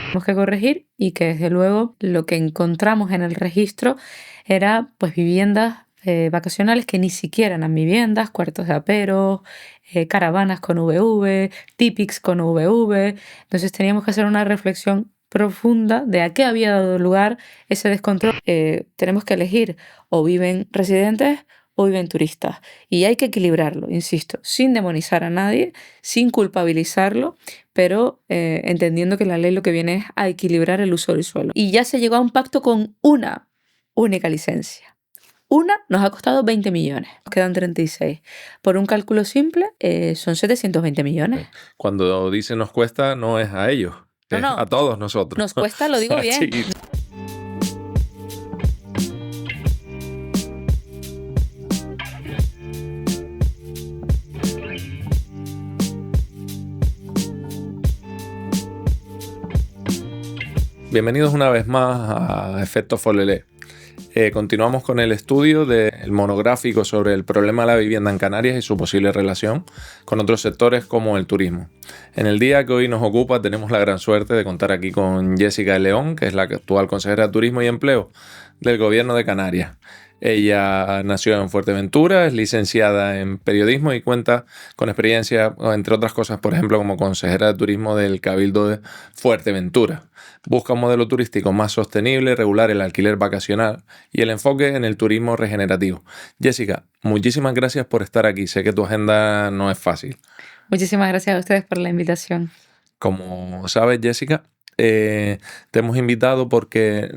tenemos que corregir y que desde luego lo que encontramos en el registro era pues viviendas vacacionales que ni siquiera eran viviendas, cuartos de aperos, caravanas con VV, típics con VV. Entonces teníamos que hacer una reflexión profunda de a qué había dado lugar ese descontrol. Tenemos que elegir o viven residentes o viven turistas. Y hay que equilibrarlo, insisto, sin demonizar a nadie, sin culpabilizarlo, pero entendiendo que la ley lo que viene es a equilibrar el uso del suelo. Y ya se llegó a un pacto con una única licencia. Una nos ha costado 20 millones, nos quedan 36. Por un cálculo simple, son 720 millones. Cuando dice nos cuesta, no es a ellos, es No. a todos nosotros. Nos cuesta, lo digo bien. Sí. Bienvenidos una vez más a Efecto Folelé. Continuamos con el estudio del monográfico sobre el problema de la vivienda en Canarias y su posible relación con otros sectores como el turismo. En el día que hoy nos ocupa tenemos la gran suerte de contar aquí con Jessica de León, que es la actual consejera de Turismo y Empleo del Gobierno de Canarias. Ella nació en Fuerteventura, es licenciada en periodismo y cuenta con experiencia, entre otras cosas, por ejemplo, como consejera de turismo del Cabildo de Fuerteventura. Busca un modelo turístico más sostenible, regular el alquiler vacacional y el enfoque en el turismo regenerativo. Jessica, muchísimas gracias por estar aquí. Sé que tu agenda no es fácil. Muchísimas gracias a ustedes por la invitación. Como sabes, Jessica, te hemos invitado porque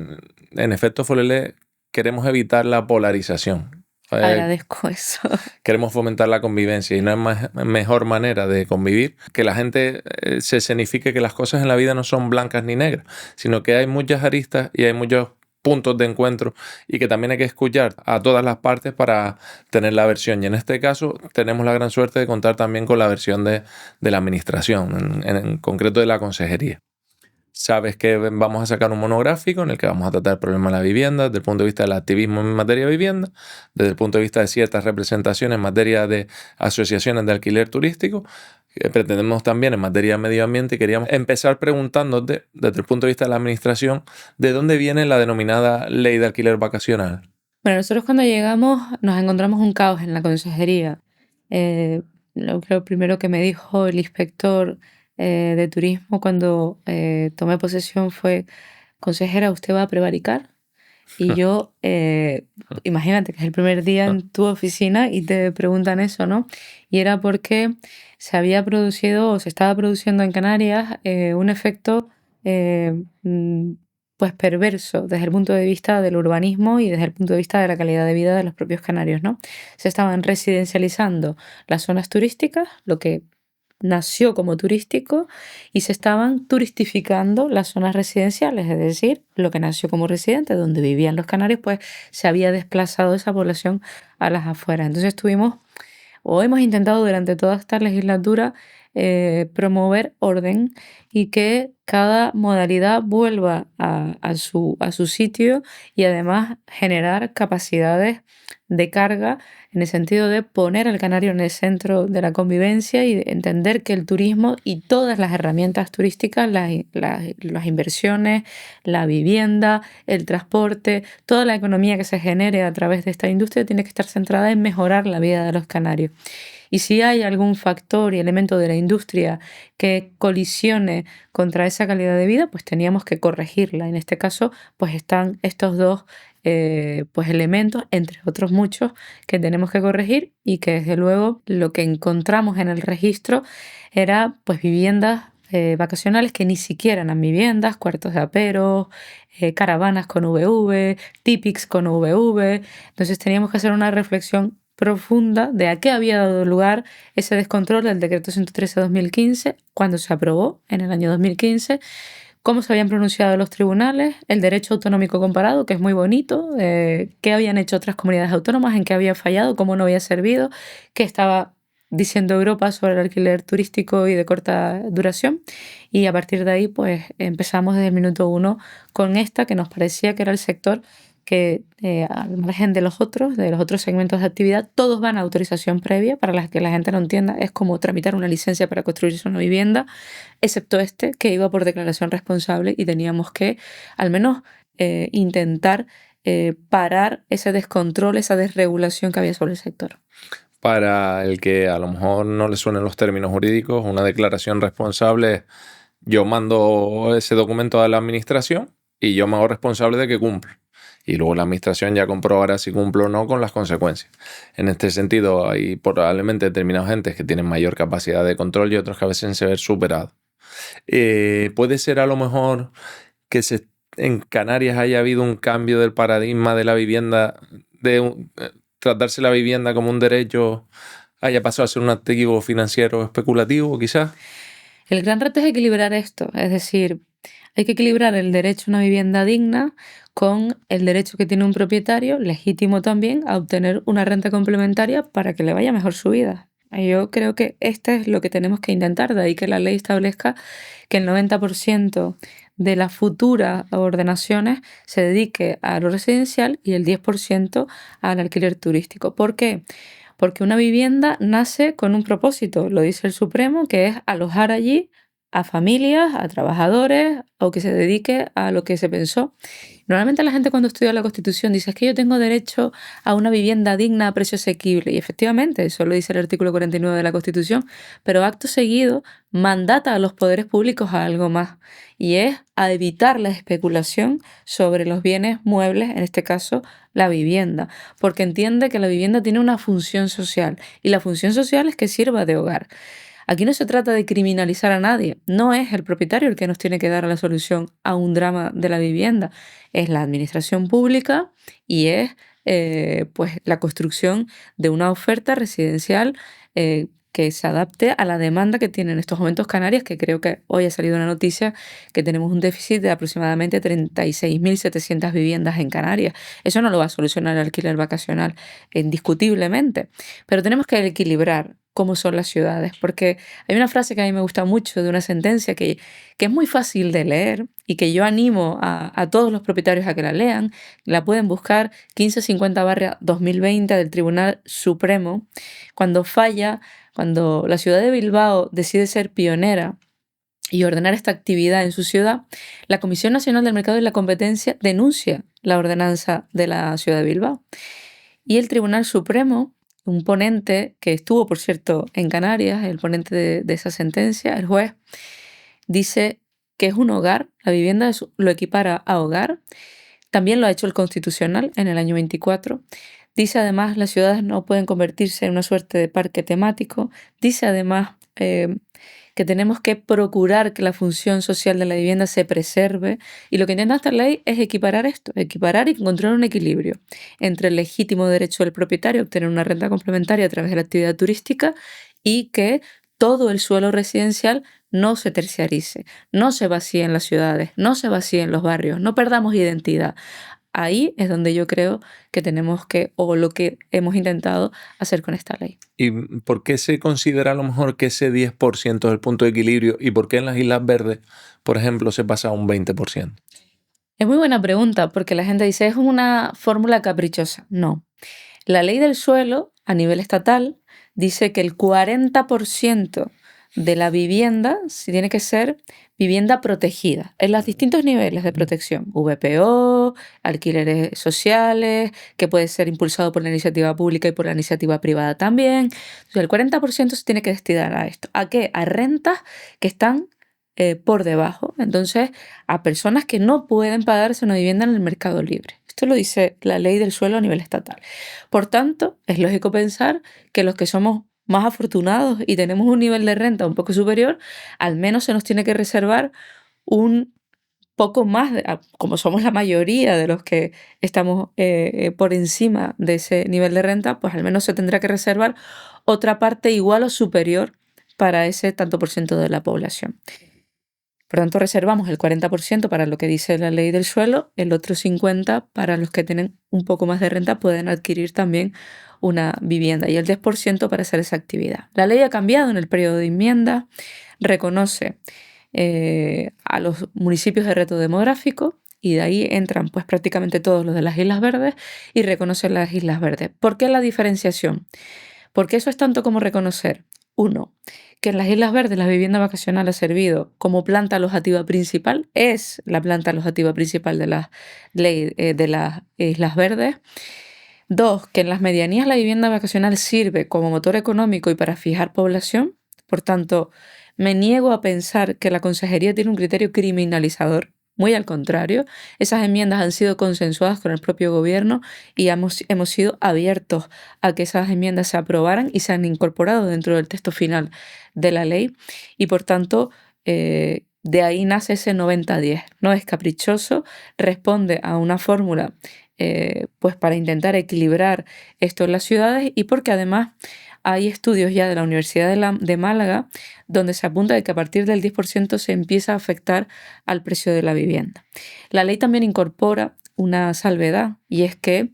en Efecto Folelé queremos evitar la polarización. Agradezco eso. Queremos fomentar la convivencia y no hay mejor manera de convivir que la gente se escenifique que las cosas en la vida no son blancas ni negras, sino que hay muchas aristas y hay muchos puntos de encuentro y que también hay que escuchar a todas las partes para tener la versión. Y en este caso tenemos la gran suerte de contar también con la versión de la administración, en concreto de la consejería. Sabes que vamos a sacar un monográfico en el que vamos a tratar el problema de la vivienda desde el punto de vista del activismo en materia de vivienda, desde el punto de vista de ciertas representaciones en materia de asociaciones de alquiler turístico. Pretendemos también en materia de medio ambiente y queríamos empezar preguntándote, desde el punto de vista de la administración, ¿de dónde viene la denominada ley de alquiler vacacional? Bueno, nosotros cuando llegamos nos encontramos un caos en la consejería. Lo primero que me dijo el inspector de turismo cuando tomé posesión fue: consejera, ¿usted va a prevaricar? Y yo, imagínate que es el primer día en tu oficina y te preguntan eso, ¿no? Y era porque se había producido o se estaba produciendo en Canarias un efecto pues perverso desde el punto de vista del urbanismo y desde el punto de vista de la calidad de vida de los propios canarios, ¿no? Se estaban residencializando las zonas turísticas, lo que nació como turístico, y se estaban turistificando las zonas residenciales, es decir, lo que nació como residente, donde vivían los canarios, pues se había desplazado esa población a las afueras. Entonces hemos intentado durante toda esta legislatura promover orden y que cada modalidad vuelva a su sitio y además generar capacidades de carga en el sentido de poner al canario en el centro de la convivencia y de entender que el turismo y todas las herramientas turísticas, las inversiones, la vivienda, el transporte, toda la economía que se genere a través de esta industria tiene que estar centrada en mejorar la vida de los canarios. Y si hay algún factor y elemento de la industria que colisione contra esa calidad de vida, pues teníamos que corregirla. En este caso, pues están estos dos pues elementos, entre otros muchos, que tenemos que corregir y que desde luego lo que encontramos en el registro era pues viviendas vacacionales que ni siquiera eran viviendas, cuartos de aperos, caravanas con VV, típics con VV. Entonces teníamos que hacer una reflexión profunda de a qué había dado lugar ese descontrol del decreto 113/2015 cuando se aprobó en el año 2015, cómo se habían pronunciado los tribunales, el derecho autonómico comparado, que es muy bonito, qué habían hecho otras comunidades autónomas, en qué había fallado, cómo no había servido, qué estaba diciendo Europa sobre el alquiler turístico y de corta duración. Y a partir de ahí pues empezamos desde el minuto uno con esta que nos parecía que era el sector que al margen de los otros segmentos de actividad, todos van a autorización previa. Para que la gente no entienda, es como tramitar una licencia para construirse una vivienda, excepto este, que iba por declaración responsable y teníamos que al menos intentar parar ese descontrol, esa desregulación que había sobre el sector. Para el que a lo mejor no le suenen los términos jurídicos, una declaración responsable es: yo mando ese documento a la administración y yo me hago responsable de que cumpla. Y luego la administración ya comprobará si cumple o no con las consecuencias. En este sentido, hay probablemente determinados entes que tienen mayor capacidad de control y otros que a veces se ven superados. Puede ser a lo mejor que en Canarias haya habido un cambio del paradigma de la vivienda, tratarse la vivienda como un derecho, haya pasado a ser un activo financiero especulativo, quizás. El gran reto es equilibrar esto, es decir, hay que equilibrar el derecho a una vivienda digna con el derecho que tiene un propietario, legítimo también, a obtener una renta complementaria para que le vaya mejor su vida. Yo creo que esto es lo que tenemos que intentar, de ahí que la ley establezca que el 90% de las futuras ordenaciones se dedique a lo residencial y el 10% al alquiler turístico. ¿Por qué? Porque una vivienda nace con un propósito, lo dice el Supremo, que es alojar allí a familias, a trabajadores o que se dedique a lo que se pensó. Normalmente la gente cuando estudia la Constitución dice: es que yo tengo derecho a una vivienda digna a precio asequible. Y efectivamente, eso lo dice el artículo 49 de la Constitución, pero acto seguido mandata a los poderes públicos a algo más, y es a evitar la especulación sobre los bienes muebles, en este caso la vivienda, porque entiende que la vivienda tiene una función social y la función social es que sirva de hogar. Aquí no se trata de criminalizar a nadie, no es el propietario el que nos tiene que dar la solución a un drama de la vivienda, es la administración pública y es pues la construcción de una oferta residencial que se adapte a la demanda que tienen en estos momentos Canarias, que creo que hoy ha salido una noticia que tenemos un déficit de aproximadamente 36.700 viviendas en Canarias. Eso no lo va a solucionar el alquiler vacacional, indiscutiblemente, pero tenemos que equilibrar cómo son las ciudades, porque hay una frase que a mí me gusta mucho de una sentencia que es muy fácil de leer y que yo animo a todos los propietarios a que la lean. La pueden buscar, 1550/2020 del Tribunal Supremo, cuando la ciudad de Bilbao decide ser pionera y ordenar esta actividad en su ciudad, la Comisión Nacional del Mercado y la Competencia denuncia la ordenanza de la ciudad de Bilbao. Y el Tribunal Supremo, un ponente que estuvo, por cierto, en Canarias, el ponente de esa sentencia, el juez, dice que es un hogar, la vivienda lo equipara a hogar. También lo ha hecho el Constitucional en el año 24. Dice además las ciudades no pueden convertirse en una suerte de parque temático. Dice además que tenemos que procurar que la función social de la vivienda se preserve, y lo que intenta esta ley es equiparar esto, equiparar y encontrar un equilibrio entre el legítimo derecho del propietario a obtener una renta complementaria a través de la actividad turística y que todo el suelo residencial no se terciarice, no se vacíe en las ciudades, no se vacíe en los barrios, no perdamos identidad. Ahí es donde yo creo que tenemos que, o lo que hemos intentado hacer con esta ley. ¿Y por qué se considera a lo mejor que ese 10% es el punto de equilibrio? ¿Y por qué en las Islas Verdes, por ejemplo, se pasa a un 20%? Es muy buena pregunta, porque la gente dice, es una fórmula caprichosa. No. La ley del suelo, a nivel estatal, dice que el 40% de la vivienda tiene que ser vivienda protegida en los distintos niveles de protección, VPO, alquileres sociales, que puede ser impulsado por la iniciativa pública y por la iniciativa privada también. Entonces, el 40% se tiene que destinar a esto. ¿A qué? A rentas que están por debajo, entonces a personas que no pueden pagarse una vivienda en el mercado libre. Esto lo dice la ley del suelo a nivel estatal. Por tanto, es lógico pensar que los que somos más afortunados y tenemos un nivel de renta un poco superior, al menos se nos tiene que reservar un poco más, como somos la mayoría de los que estamos por encima de ese nivel de renta, pues al menos se tendrá que reservar otra parte igual o superior para ese tanto por ciento de la población. Por tanto, reservamos el 40% para lo que dice la ley del suelo, el otro 50% para los que tienen un poco más de renta pueden adquirir también una vivienda, y el 10% para hacer esa actividad. La ley ha cambiado en el periodo de enmienda, reconoce a los municipios de reto demográfico y de ahí entran pues prácticamente todos los de las Islas Verdes y reconocen las Islas Verdes. ¿Por qué la diferenciación? Porque eso es tanto como reconocer, uno, que en las Islas Verdes la vivienda vacacional ha servido como planta alojativa principal, es la planta alojativa principal de las Islas Verdes. Dos, que en las medianías la vivienda vacacional sirve como motor económico y para fijar población. Por tanto, me niego a pensar que la consejería tiene un criterio criminalizador. Muy al contrario, esas enmiendas han sido consensuadas con el propio gobierno y hemos sido abiertos a que esas enmiendas se aprobaran y se han incorporado dentro del texto final de la ley. Y por tanto, de ahí nace ese 90-10. No es caprichoso, responde a una fórmula pues para intentar equilibrar esto en las ciudades y porque además hay estudios ya de la Universidad de Málaga donde se apunta de que a partir del 10% se empieza a afectar al precio de la vivienda. La ley también incorpora una salvedad y es que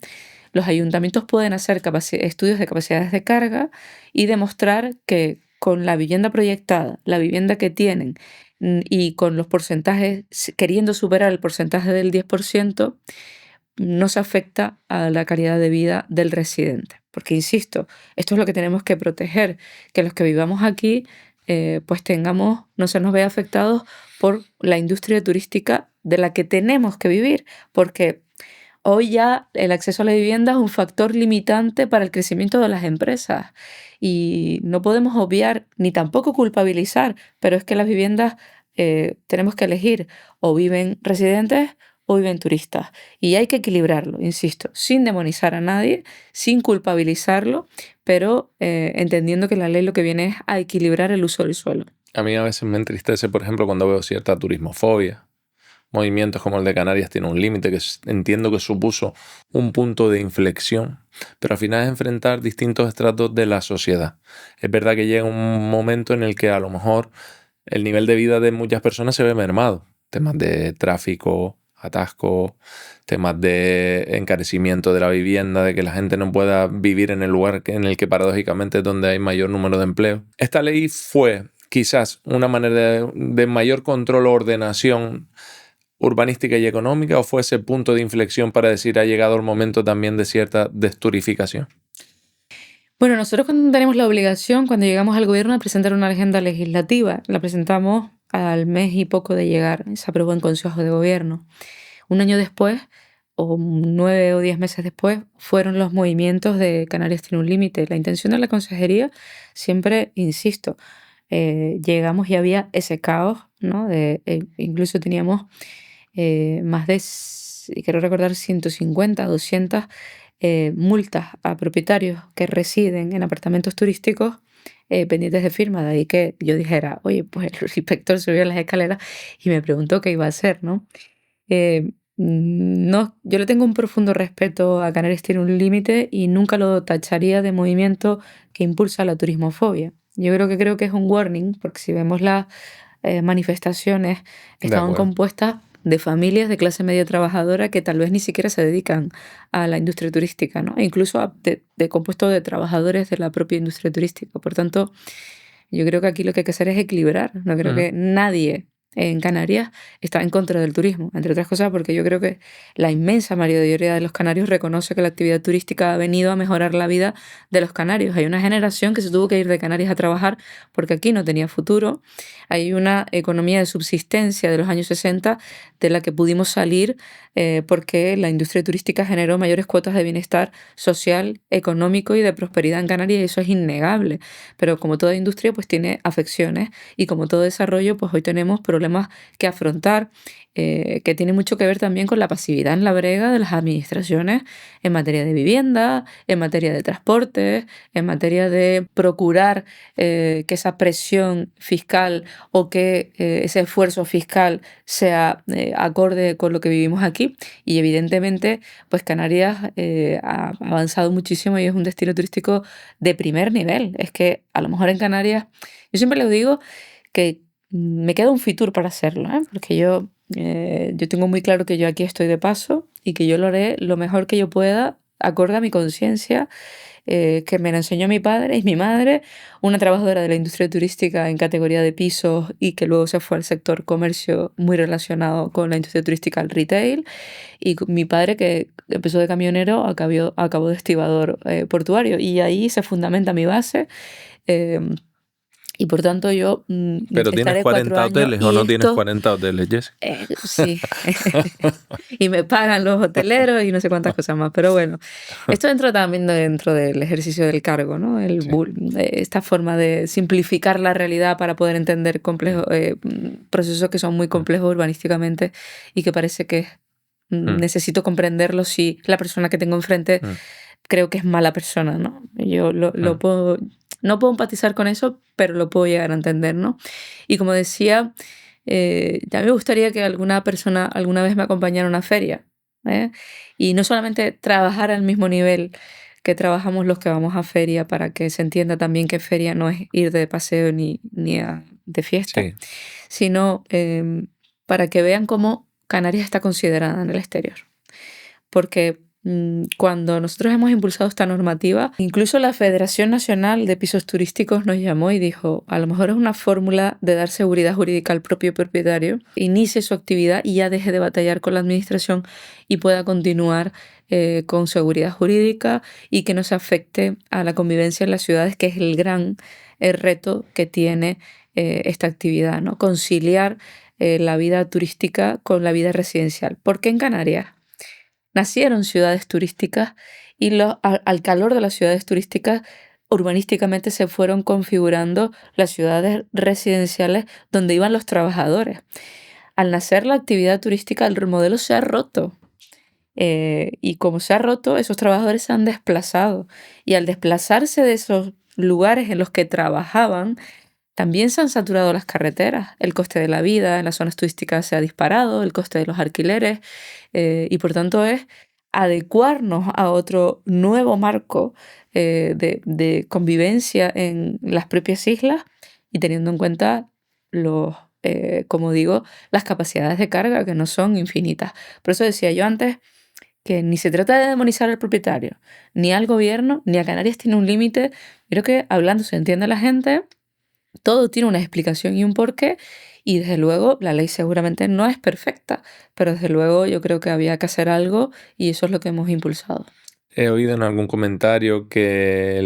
los ayuntamientos pueden hacer estudios de capacidades de carga y demostrar que con la vivienda proyectada, la vivienda que tienen y con los porcentajes, queriendo superar el porcentaje del 10%, no se afecta a la calidad de vida del residente. Porque, insisto, esto es lo que tenemos que proteger, que los que vivamos aquí pues no se nos vea afectados por la industria turística de la que tenemos que vivir, porque hoy ya el acceso a la vivienda es un factor limitante para el crecimiento de las empresas y no podemos obviar ni tampoco culpabilizar, pero es que las viviendas tenemos que elegir o viven residentes o viven turistas. Y hay que equilibrarlo, insisto, sin demonizar a nadie, sin culpabilizarlo, pero entendiendo que la ley lo que viene es a equilibrar el uso del suelo. A mí a veces me entristece, por ejemplo, cuando veo cierta turismofobia. Movimientos como el de Canarias tiene un límite que entiendo que supuso un punto de inflexión, pero al final es enfrentar distintos estratos de la sociedad. Es verdad que llega un momento en el que a lo mejor el nivel de vida de muchas personas se ve mermado. Temas de tráfico, atasco, temas de encarecimiento de la vivienda, de que la gente no pueda vivir en el lugar en el que paradójicamente es donde hay mayor número de empleo. Esta ley fue quizás una manera de mayor control o ordenación urbanística y económica, o fue ese punto de inflexión para decir ha llegado el momento también de cierta desturificación? Bueno, nosotros cuando tenemos la obligación, cuando llegamos al gobierno, de presentar una agenda legislativa, la presentamos al mes y poco de llegar, se aprobó en Consejo de Gobierno. Un año después, o 9 o 10 meses después, fueron los movimientos de Canarias tiene un límite. La intención de la consejería, siempre insisto, llegamos y había ese caos, ¿no? Incluso teníamos más de, quiero recordar, 150, 200 multas a propietarios que residen en apartamentos turísticos pendientes de firma. De ahí que yo dijera, oye, pues el inspector subió las escaleras y me preguntó qué iba a hacer, ¿no? No, yo le tengo un profundo respeto a Canarias tiene un límite y nunca lo tacharía de movimiento que impulsa la turismofobia. Yo creo que es un warning, porque si vemos las manifestaciones, De estaban acuerdo. compuestas de familias de clase media trabajadora que tal vez ni siquiera se dedican a la industria turística, ¿no? E incluso de compuesto de trabajadores de la propia industria turística. Por tanto, yo creo que aquí lo que hay que hacer es equilibrar. No creo Ujú. que nadie en Canarias está en contra del turismo, entre otras cosas porque yo creo que la inmensa mayoría de los canarios reconoce que la actividad turística ha venido a mejorar la vida de los canarios. Hay una generación que se tuvo que ir de Canarias a trabajar porque aquí no tenía futuro. Hay una economía de subsistencia de los años 60 de la que pudimos salir porque la industria turística generó mayores cuotas de bienestar social, económico y de prosperidad en Canarias y eso es innegable. Pero como toda industria pues tiene afecciones y como todo desarrollo pues hoy tenemos problemas que afrontar que tiene mucho que ver también con la pasividad en la brega de las administraciones en materia de vivienda, en materia de transporte, en materia de procurar que esa presión fiscal o que ese esfuerzo fiscal sea acorde con lo que vivimos aquí. Y evidentemente, pues Canarias ha avanzado muchísimo y es un destino turístico de primer nivel. Es que a lo mejor en Canarias, yo siempre les digo que me queda un Fitur para hacerlo, ¿eh? Porque yo tengo muy claro que yo aquí estoy de paso y que yo lo haré lo mejor que yo pueda acorde a mi conciencia, que me lo enseñó mi padre y mi madre, una trabajadora de la industria turística en categoría de pisos y que luego se fue al sector comercio muy relacionado con la industria turística, al retail, y mi padre que empezó de camionero, acabó de estibador portuario, y ahí se fundamenta mi base. eh, y por tanto yo ¿Pero tienes estaré 4 40 años hoteles o y no tienes esto, 40 hoteles, Jessica? sí, y me pagan los hoteleros y no sé cuántas cosas más. Pero bueno, esto entra también dentro del ejercicio del cargo, ¿no? Sí. Esta forma de simplificar la realidad para poder entender procesos que son muy complejos urbanísticamente y que parece que necesito comprenderlo si la persona que tengo enfrente creo que es mala persona, ¿no? Yo lo puedo, no puedo empatizar con eso, pero lo puedo llegar a entender, ¿no? Y como decía, ya me gustaría que alguna persona alguna vez me acompañara a una feria, ¿eh? Y no solamente trabajar al mismo nivel que trabajamos los que vamos a feria, para que se entienda también que feria no es ir de paseo ni de fiesta, Sí. sino para que vean cómo Canarias está considerada en el exterior. Porque cuando nosotros hemos impulsado esta normativa, incluso la Federación Nacional de Pisos Turísticos nos llamó y dijo, a lo mejor es una fórmula de dar seguridad jurídica al propio propietario, inicie su actividad y ya deje de batallar con la administración y pueda continuar con seguridad jurídica y que no se afecte a la convivencia en las ciudades, que es el gran reto que tiene esta actividad, ¿no? Conciliar la vida turística con la vida residencial. ¿Por qué en Canarias nacieron ciudades turísticas y al calor de las ciudades turísticas urbanísticamente se fueron configurando las ciudades residenciales donde iban los trabajadores? Al nacer la actividad turística, el modelo se ha roto. Y como se ha roto, esos trabajadores se han desplazado. Y al desplazarse de esos lugares en los que trabajaban, también se han saturado las carreteras. El coste de la vida en las zonas turísticas se ha disparado, el coste de los alquileres, y por tanto es adecuarnos a otro nuevo marco de convivencia en las propias islas y teniendo en cuenta como digo, las capacidades de carga, que no son infinitas. Por eso decía yo antes que ni se trata de demonizar al propietario, ni al gobierno, ni a Canarias tiene un límite. Creo que hablando se entiende la gente, todo tiene una explicación y un porqué, y desde luego la ley seguramente no es perfecta, pero desde luego yo creo que había que hacer algo y eso es lo que hemos impulsado. He oído en algún comentario que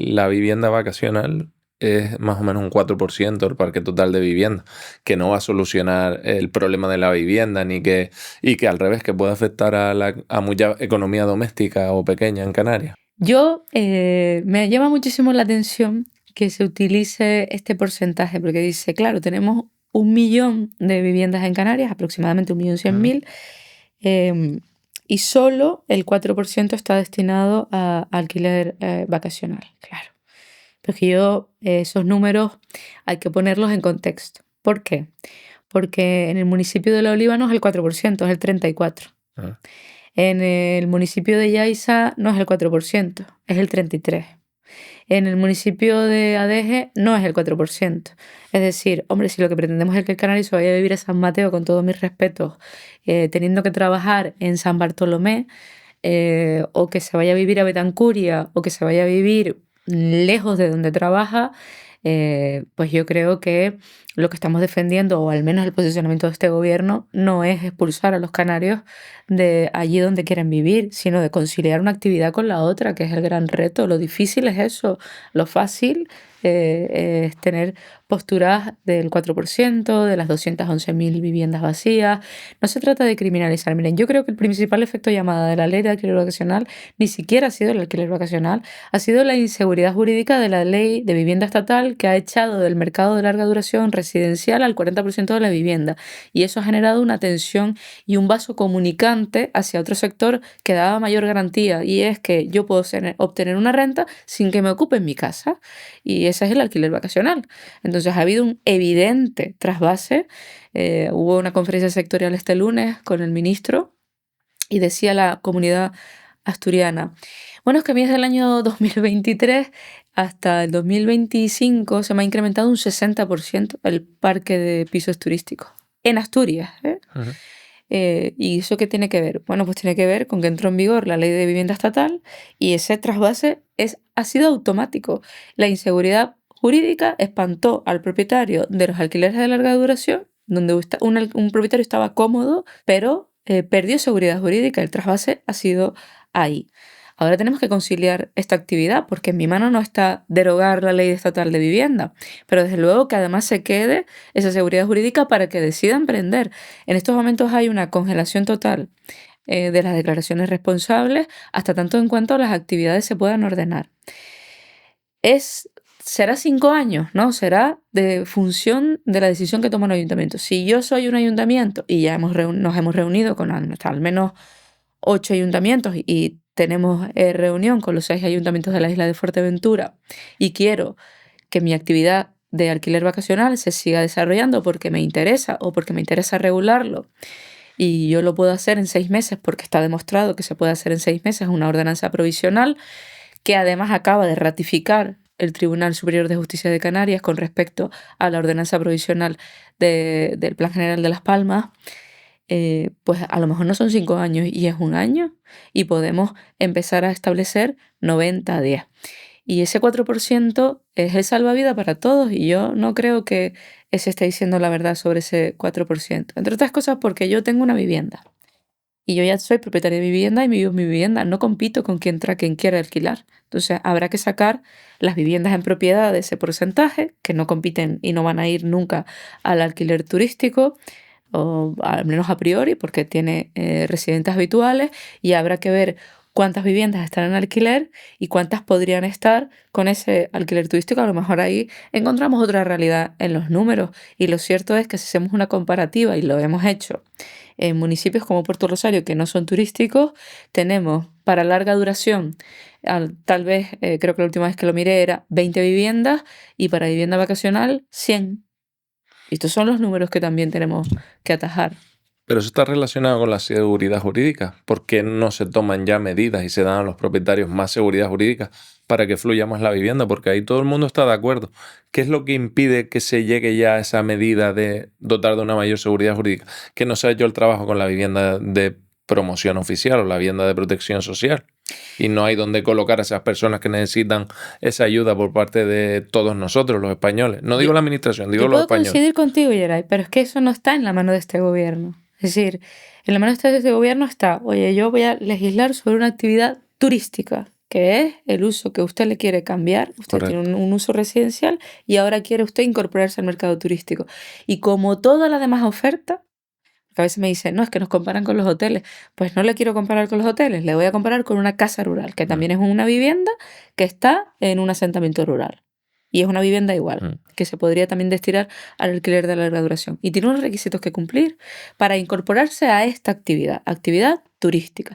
la vivienda vacacional es más o menos un 4% del parque total de vivienda, que no va a solucionar el problema de la vivienda, y que al revés, que puede afectar a mucha economía doméstica o pequeña en Canarias. Me llama muchísimo la atención que se utilice este porcentaje, porque dice, claro, tenemos 1 millón de viviendas en Canarias, aproximadamente 1.100.000, y solo el 4% está destinado a alquiler vacacional. Claro, porque esos números hay que ponerlos en contexto. ¿Por qué? Porque en el municipio de La Oliva no es el 4%, es el 34%. En el municipio de Yaiza no es el 4%, es el 33%. En el municipio de Adeje no es el 4%. Es decir, hombre, si lo que pretendemos es que el canario se vaya a vivir a San Mateo, con todos mis respetos, teniendo que trabajar en San Bartolomé, o que se vaya a vivir a Betancuria, o que se vaya a vivir lejos de donde trabaja, pues yo creo que lo que estamos defendiendo, o al menos el posicionamiento de este gobierno, no es expulsar a los canarios de allí donde quieren vivir, sino de conciliar una actividad con la otra, que es el gran reto. Lo difícil es eso, lo fácil es tener posturas del 4%, de las 211.000 viviendas vacías. No se trata de criminalizar. Miren, yo creo que el principal efecto llamada de la ley de alquiler vacacional ni siquiera ha sido el alquiler vacacional, ha sido la inseguridad jurídica de la ley de vivienda estatal, que ha echado del mercado de larga duración residencial al 40% de la vivienda. Y eso ha generado una tensión y un vaso comunicante hacia otro sector que daba mayor garantía, y es que yo puedo obtener una renta sin que me ocupe en mi casa. Y ese es el alquiler vacacional. Entonces ha habido un evidente trasvase. Hubo una conferencia sectorial este lunes con el ministro y decía la comunidad asturiana, bueno, es que a mí desde el año 2023 hasta el 2025 se me ha incrementado un 60% el parque de pisos turísticos en Asturias, ¿eh? ¿Y eso qué tiene que ver? Bueno, pues tiene que ver con que entró en vigor la ley de vivienda estatal y ese trasvase ha sido automático. La inseguridad jurídica espantó al propietario de los alquileres de larga duración, donde un propietario estaba cómodo, pero perdió seguridad jurídica. El trasvase ha sido ahí. Ahora tenemos que conciliar esta actividad porque en mi mano no está derogar la ley estatal de vivienda, pero desde luego que además se quede esa seguridad jurídica para que decidan emprender. En estos momentos hay una congelación total de las declaraciones responsables hasta tanto en cuanto las actividades se puedan ordenar. Será 5 años, ¿no? Será de función de la decisión que toma el ayuntamiento. Si yo soy un ayuntamiento y ya nos hemos reunido con al menos 8 ayuntamientos y tenemos reunión con los 6 ayuntamientos de la isla de Fuerteventura y quiero que mi actividad de alquiler vacacional se siga desarrollando porque me interesa o porque me interesa regularlo y yo lo puedo hacer en 6 meses porque está demostrado que se puede hacer en 6 meses una ordenanza provisional que además acaba de ratificar el Tribunal Superior de Justicia de Canarias con respecto a la ordenanza provisional del Plan General de Las Palmas. Pues a lo mejor no son 5 años y es 1 año y podemos empezar a establecer 90 días. Y ese 4% es el salvavidas para todos y yo no creo que se esté diciendo la verdad sobre ese 4%. Entre otras cosas porque yo tengo una vivienda y yo ya soy propietaria de vivienda y vivo en mi vivienda. No compito con quien quiera alquilar. Entonces habrá que sacar las viviendas en propiedad de ese porcentaje que no compiten y no van a ir nunca al alquiler turístico, o al menos a priori, porque tiene residentes habituales y habrá que ver cuántas viviendas están en alquiler y cuántas podrían estar con ese alquiler turístico. A lo mejor ahí encontramos otra realidad en los números y lo cierto es que si hacemos una comparativa, y lo hemos hecho, en municipios como Puerto Rosario que no son turísticos, tenemos para larga duración, tal vez, creo que la última vez que lo miré era 20 viviendas y para vivienda vacacional 100. Y estos son los números que también tenemos que atajar. Pero eso está relacionado con la seguridad jurídica. ¿Por qué no se toman ya medidas y se dan a los propietarios más seguridad jurídica para que fluya más la vivienda? Porque ahí todo el mundo está de acuerdo. ¿Qué es lo que impide que se llegue ya a esa medida de dotar de una mayor seguridad jurídica? Que no se ha hecho el trabajo con la vivienda de promoción oficial o la vivienda de protección social. Y no hay donde colocar a esas personas que necesitan esa ayuda por parte de todos nosotros, los españoles. No digo la administración, digo los españoles. Yo puedo coincidir contigo, Yeray, pero es que eso no está en la mano de este gobierno. Es decir, en la mano de este gobierno está, oye, yo voy a legislar sobre una actividad turística, que es el uso que usted le quiere cambiar. Usted Correcto. tiene un uso residencial y ahora quiere usted incorporarse al mercado turístico. Y como toda la demás oferta, que a veces me dicen, no, es que nos comparan con los hoteles. Pues no le quiero comparar con los hoteles, le voy a comparar con una casa rural, que también es una vivienda que está en un asentamiento rural. Y es una vivienda igual, que se podría también destinar al alquiler de larga duración. Y tiene unos requisitos que cumplir para incorporarse a esta actividad turística.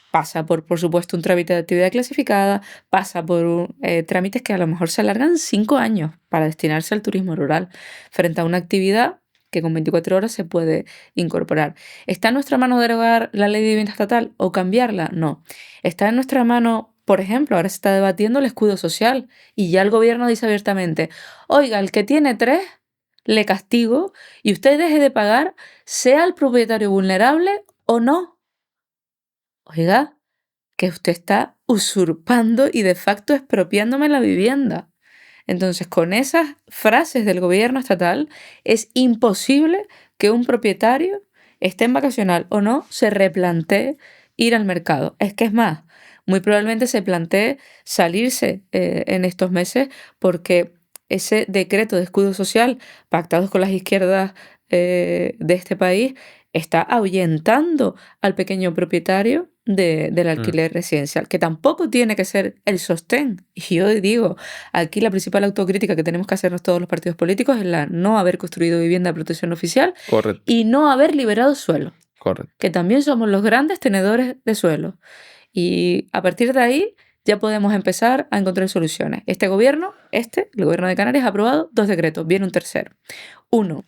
Pasa por supuesto, un trámite de actividad clasificada, pasa por trámites que a lo mejor se alargan 5 años para destinarse al turismo rural, frente a una actividad que con 24 horas se puede incorporar. ¿Está en nuestra mano derogar la ley de vivienda estatal o cambiarla? No. Está en nuestra mano, por ejemplo, ahora se está debatiendo el escudo social y ya el gobierno dice abiertamente, oiga, el que tiene 3, le castigo y usted deje de pagar, sea el propietario vulnerable o no. Oiga, que usted está usurpando y de facto expropiándome la vivienda. Entonces, con esas frases del gobierno estatal, es imposible que un propietario, esté en vacacional o no, se replantee ir al mercado. Es que es más, muy probablemente se plantee salirse en estos meses porque ese decreto de escudo social pactados con las izquierdas de este país está ahuyentando al pequeño propietario del alquiler residencial, que tampoco tiene que ser el sostén. Y yo digo, aquí la principal autocrítica que tenemos que hacernos todos los partidos políticos es la no haber construido vivienda de protección oficial. Correcto. Y no haber liberado suelo. Correcto. Que también somos los grandes tenedores de suelo. Y a partir de ahí ya podemos empezar a encontrar soluciones. Este gobierno, el gobierno de Canarias, ha aprobado 2 decretos, viene un tercero. Uno,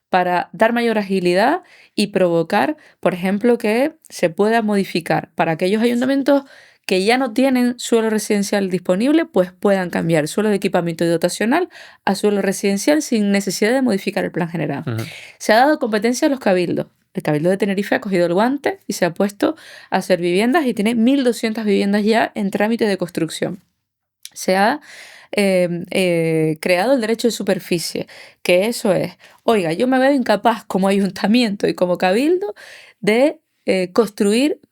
para dar mayor agilidad y provocar, por ejemplo, que se pueda modificar para aquellos ayuntamientos que ya no tienen suelo residencial disponible, pues puedan cambiar suelo de equipamiento y dotacional a suelo residencial sin necesidad de modificar el plan general. Se ha dado competencia a los cabildos. el Cabildo de Tenerife ha cogido el guante y se ha puesto a hacer viviendas y tiene 1.200 viviendas ya en trámite de construcción. Se ha creado el derecho de superficie, que eso es, oiga, yo me veo incapaz como ayuntamiento y como cabildo de construir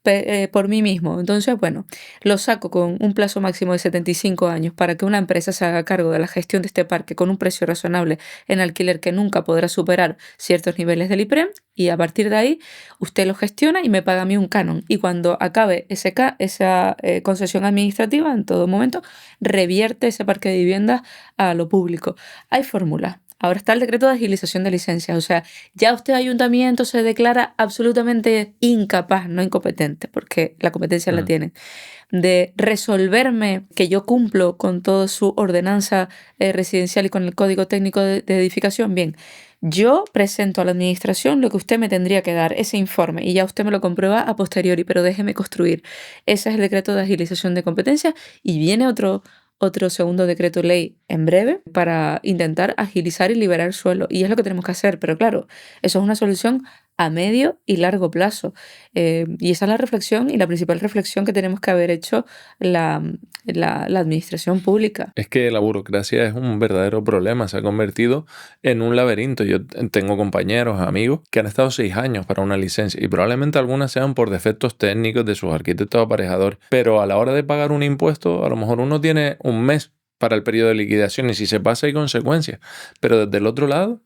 por mí mismo. Entonces, bueno, lo saco con un plazo máximo de 75 años para que una empresa se haga cargo de la gestión de este parque con un precio razonable en alquiler que nunca podrá superar ciertos niveles del IPREM, y a partir de ahí usted lo gestiona y me paga a mí un canon. Y cuando acabe esa concesión administrativa, en todo momento, revierte ese parque de viviendas a lo público. Hay fórmulas. Ahora está el decreto de agilización de licencias. O sea, ya usted, ayuntamiento, se declara absolutamente incapaz, no incompetente, porque la competencia la tiene, de resolverme que yo cumplo con toda su ordenanza residencial y con el código técnico de edificación. Bien, yo presento a la administración lo que usted me tendría que dar, ese informe, y ya usted me lo comprueba a posteriori, pero déjeme construir. Ese es el decreto de agilización de competencias, y viene otro segundo decreto ley en breve para intentar agilizar y liberar suelo. Y es lo que tenemos que hacer. Pero claro, eso es una solución a medio y largo plazo. Y esa es la reflexión y la principal reflexión que tenemos que haber hecho la administración pública. Es que la burocracia es un verdadero problema, se ha convertido en un laberinto. Yo tengo compañeros, amigos, que han estado 6 años para una licencia y probablemente algunas sean por defectos técnicos de sus arquitectos aparejadores, pero a la hora de pagar un impuesto, a lo mejor uno tiene un mes para el periodo de liquidación y si se pasa hay consecuencias, pero desde el otro lado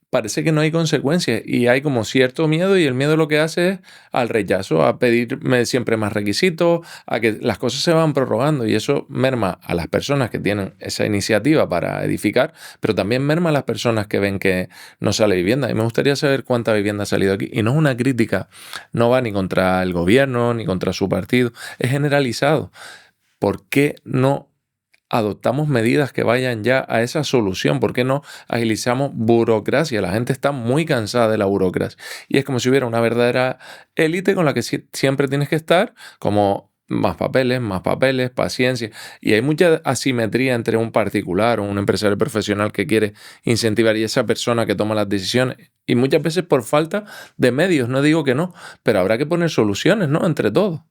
parece que no hay consecuencias y hay como cierto miedo, y el miedo lo que hace es al rechazo, a pedirme siempre más requisitos, a que las cosas se van prorrogando, y eso merma a las personas que tienen esa iniciativa para edificar, pero también merma a las personas que ven que no sale vivienda. Y me gustaría saber cuánta vivienda ha salido aquí. Y no es una crítica, no va ni contra el gobierno ni contra su partido, es generalizado. ¿Por qué no adoptamos medidas que vayan ya a esa solución? ¿Por qué no agilizamos burocracia? La gente está muy cansada de la burocracia y es como si hubiera una verdadera élite con la que siempre tienes que estar, como más papeles, paciencia, y hay mucha asimetría entre un particular o un empresario profesional que quiere incentivar y esa persona que toma las decisiones, y muchas veces por falta de medios. No digo que no, pero habrá que poner soluciones, ¿no?, entre todos.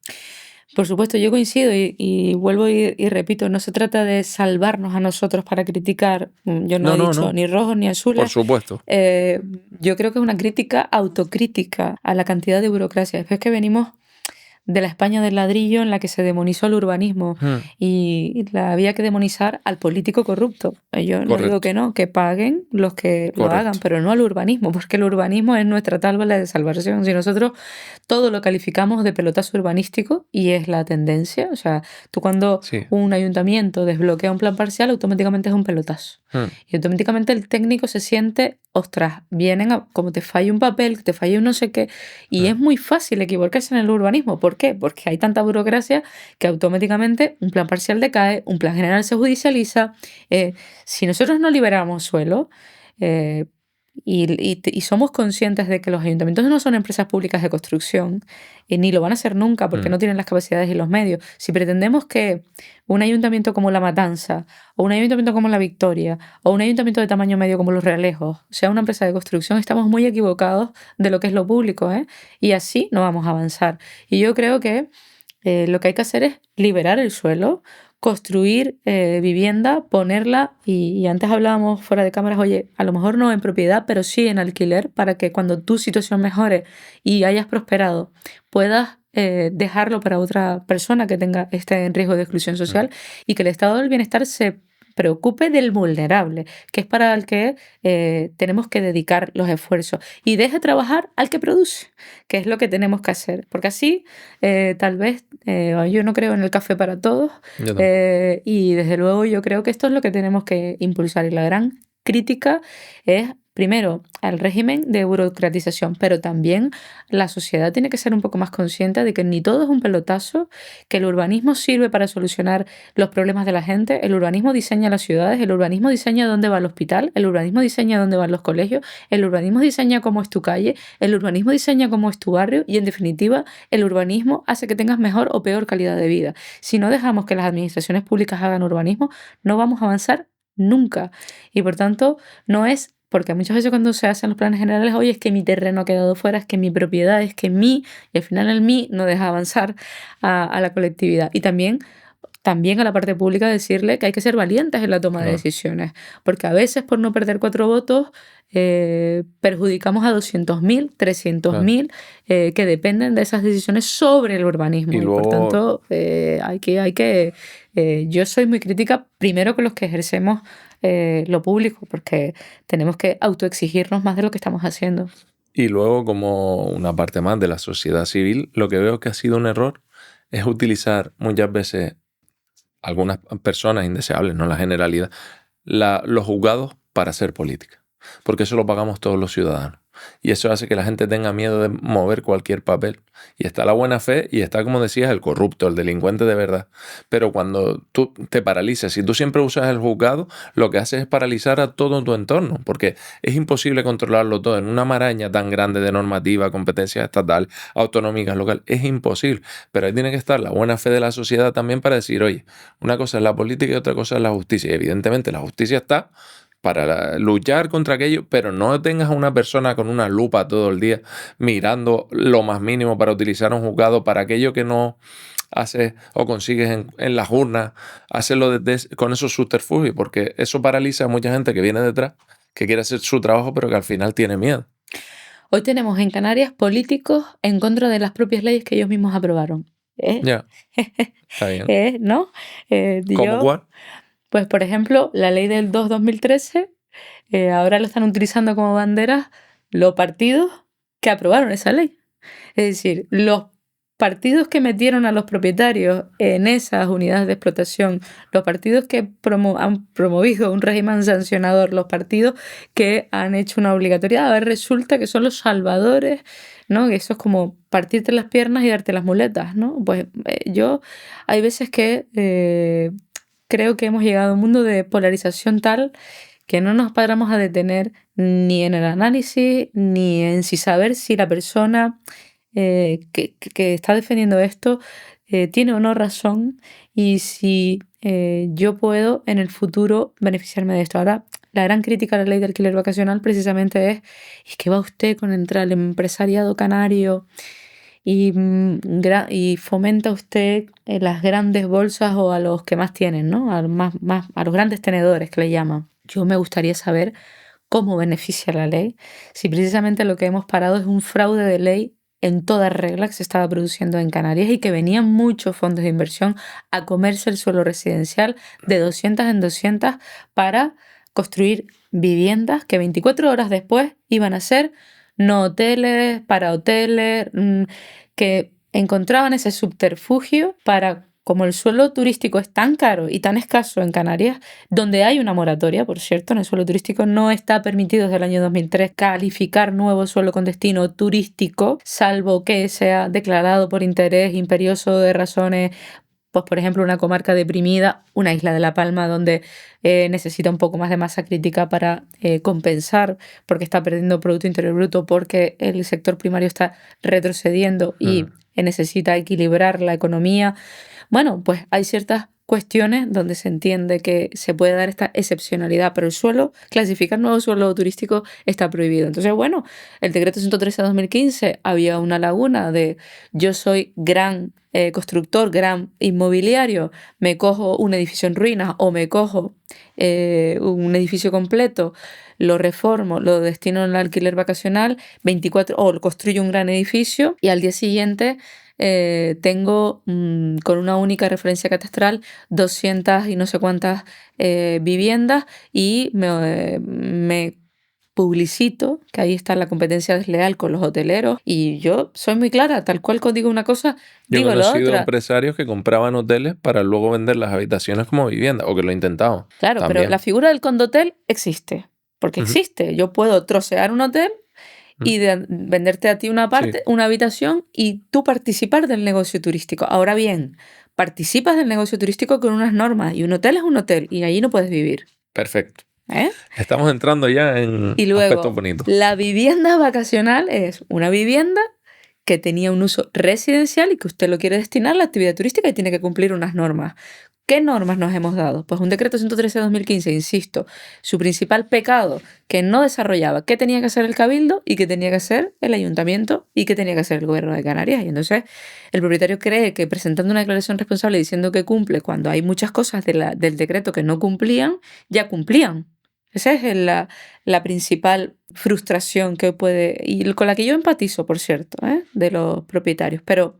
Por supuesto, yo coincido y vuelvo y repito, no se trata de salvarnos a nosotros para criticar. Yo no he dicho No, ni rojos ni por azules. supuesto. Yo creo que es una crítica autocrítica a la cantidad de burocracia. Es que venimos de la España del ladrillo en la que se demonizó el urbanismo y la había que demonizar al político corrupto. Yo no digo que no, que paguen los que lo hagan, pero no al urbanismo, porque el urbanismo es nuestra tabla de salvación. Si nosotros todo lo calificamos de pelotazo urbanístico, y es la tendencia, o sea, tú cuando un ayuntamiento desbloquea un plan parcial, automáticamente es un pelotazo. Y automáticamente el técnico se siente, ostras, como te falla un papel, te falla un no sé qué, y es muy fácil equivocarse en el urbanismo. ¿Por qué? Porque hay tanta burocracia que automáticamente un plan parcial decae, un plan general se judicializa. Si nosotros no liberamos suelo, y somos conscientes de que los ayuntamientos no son empresas públicas de construcción, ni lo van a ser nunca porque no tienen las capacidades y los medios. Si pretendemos que un ayuntamiento como La Matanza, o un ayuntamiento como La Victoria, o un ayuntamiento de tamaño medio como Los Realejos sea una empresa de construcción, estamos muy equivocados de lo que es lo público, y así no vamos a avanzar. Y yo creo que lo que hay que hacer es liberar el suelo, construir vivienda, ponerla, y antes hablábamos fuera de cámaras, oye, a lo mejor no en propiedad, pero sí en alquiler, para que cuando tu situación mejore y hayas prosperado, puedas dejarlo para otra persona que esté en riesgo de exclusión social, y que el estado del bienestar se preocupe del vulnerable, que es para el que tenemos que dedicar los esfuerzos, y deje trabajar al que produce, que es lo que tenemos que hacer, porque así tal vez yo no creo en el café para todos, y desde luego yo creo que esto es lo que tenemos que impulsar, y la gran crítica es primero al régimen de burocratización, pero también la sociedad tiene que ser un poco más consciente de que ni todo es un pelotazo, que el urbanismo sirve para solucionar los problemas de la gente, el urbanismo diseña las ciudades, el urbanismo diseña dónde va el hospital, el urbanismo diseña dónde van los colegios, el urbanismo diseña cómo es tu calle, el urbanismo diseña cómo es tu barrio, y en definitiva el urbanismo hace que tengas mejor o peor calidad de vida. Si no dejamos que las administraciones públicas hagan urbanismo, no vamos a avanzar nunca, y por tanto no es porque muchas veces cuando se hacen los planes generales, oye, es que mi terreno ha quedado fuera, es que mi propiedad, es que mi, y al final el mi no deja avanzar a la colectividad. Y también a la parte pública decirle que hay que ser valientes en la toma de Claro. decisiones, porque a veces por no perder 4 votos perjudicamos a 200.000, 300.000 que dependen de esas decisiones sobre el urbanismo. Y Y por luego, tanto, yo soy muy crítica primero con los que ejercemos lo público, porque tenemos que autoexigirnos más de lo que estamos haciendo. y luego, como una parte más de la sociedad civil, lo que veo que ha sido un error es utilizar muchas veces algunas personas indeseables, no la generalidad, los juzgados para hacer política. Porque eso lo pagamos todos los ciudadanos. Y eso hace que la gente tenga miedo de mover cualquier papel. Y está la buena fe y está, como decías, el corrupto, el delincuente de verdad. Pero cuando tú te paralizas, si tú siempre usas el juzgado, lo que haces es paralizar a todo tu entorno. Porque es imposible controlarlo todo. En una maraña tan grande de normativa, competencias estatales, autonómicas, locales, es imposible. Pero ahí tiene que estar la buena fe de la sociedad también para decir, oye, una cosa es la política y otra cosa es la justicia. Y evidentemente la justicia está para luchar contra aquello, pero no tengas a una persona con una lupa todo el día mirando lo más mínimo para utilizar un juzgado para aquello que no haces o consigues en las urnas, hacerlo con esos subterfugios, porque eso paraliza a mucha gente que viene detrás, que quiere hacer su trabajo, pero que al final tiene miedo. Hoy tenemos en Canarias políticos en contra de las propias leyes que ellos mismos aprobaron. Ya, está bien. ¿No? ¿Cómo cuál? Pues, por ejemplo, la ley del 2-2013, ahora lo están utilizando como bandera los partidos que aprobaron esa ley. Es decir, los partidos que metieron a los propietarios en esas unidades de explotación, los partidos que han promovido un régimen sancionador, los partidos que han hecho una obligatoriedad, ahora resulta que son los salvadores, ¿no? Que eso es como partirte las piernas y darte las muletas, ¿no? Pues yo hay veces que creo que hemos llegado a un mundo de polarización tal que no nos paramos a detener ni en el análisis, ni en saber si la persona que está defendiendo esto tiene o no razón y si yo puedo en el futuro beneficiarme de esto. Ahora, la gran crítica a la ley de alquiler vacacional precisamente es que va usted con entrar al empresariado canario y fomenta usted las grandes bolsas o a los que más tienen, ¿no? A los grandes tenedores que le llaman. Yo me gustaría saber cómo beneficia la ley, si precisamente lo que hemos parado es un fraude de ley en toda regla que se estaba produciendo en Canarias y que venían muchos fondos de inversión a comerse el suelo residencial de 200 en 200 para construir viviendas que 24 horas después iban a ser no hoteles, para hoteles, que encontraban ese subterfugio para, como el suelo turístico es tan caro y tan escaso en Canarias, donde hay una moratoria, por cierto, en el suelo turístico no está permitido desde el año 2003 calificar nuevo suelo con destino turístico, salvo que sea declarado por interés imperioso de razones, pues por ejemplo una comarca deprimida, una isla de La Palma donde necesita un poco más de masa crítica para compensar porque está perdiendo Producto Interior Bruto, porque el sector primario está retrocediendo y necesita equilibrar la economía. Bueno, pues hay ciertas cuestiones donde se entiende que se puede dar esta excepcionalidad, pero el suelo, clasificar nuevo suelo turístico está prohibido. Entonces, bueno, el decreto 113 de 2015 había una laguna de yo soy gran constructor, gran inmobiliario, me cojo un edificio en ruinas o me cojo un edificio completo, lo reformo, lo destino al alquiler vacacional, 24 o construyo un gran edificio y al día siguiente tengo con una única referencia catastral 200 y no sé cuántas viviendas y me publicito, que ahí está la competencia desleal con los hoteleros y yo soy muy clara, tal cual digo una cosa, Yo he digo la conocido otra. empresarios que compraban hoteles para luego vender las habitaciones como vivienda, o que lo intentaban Claro, pero también. la figura del condotel existe, porque Ujú. existe. Yo puedo trocear un hotel y venderte a ti una Sí, parte, una habitación y tú participar del negocio turístico. Ahora bien, participas del negocio turístico con unas normas y un hotel es un hotel y allí no puedes vivir. perfecto. ¿Eh? Estamos entrando ya en Y aspectos luego, bonitos. la vivienda vacacional es una vivienda que tenía un uso residencial y que usted lo quiere destinar a la actividad turística y tiene que cumplir unas normas. ¿Qué normas nos hemos dado? Pues un decreto 113 de 2015, insisto, su principal pecado, que no desarrollaba qué tenía que hacer el Cabildo y qué tenía que hacer el Ayuntamiento y qué tenía que hacer el Gobierno de Canarias. Y entonces el propietario cree que presentando una declaración responsable diciendo que cumple cuando hay muchas cosas del decreto que no cumplían, ya cumplían. Esa es la principal frustración que puede, y con la que yo empatizo, por cierto, de los propietarios. Pero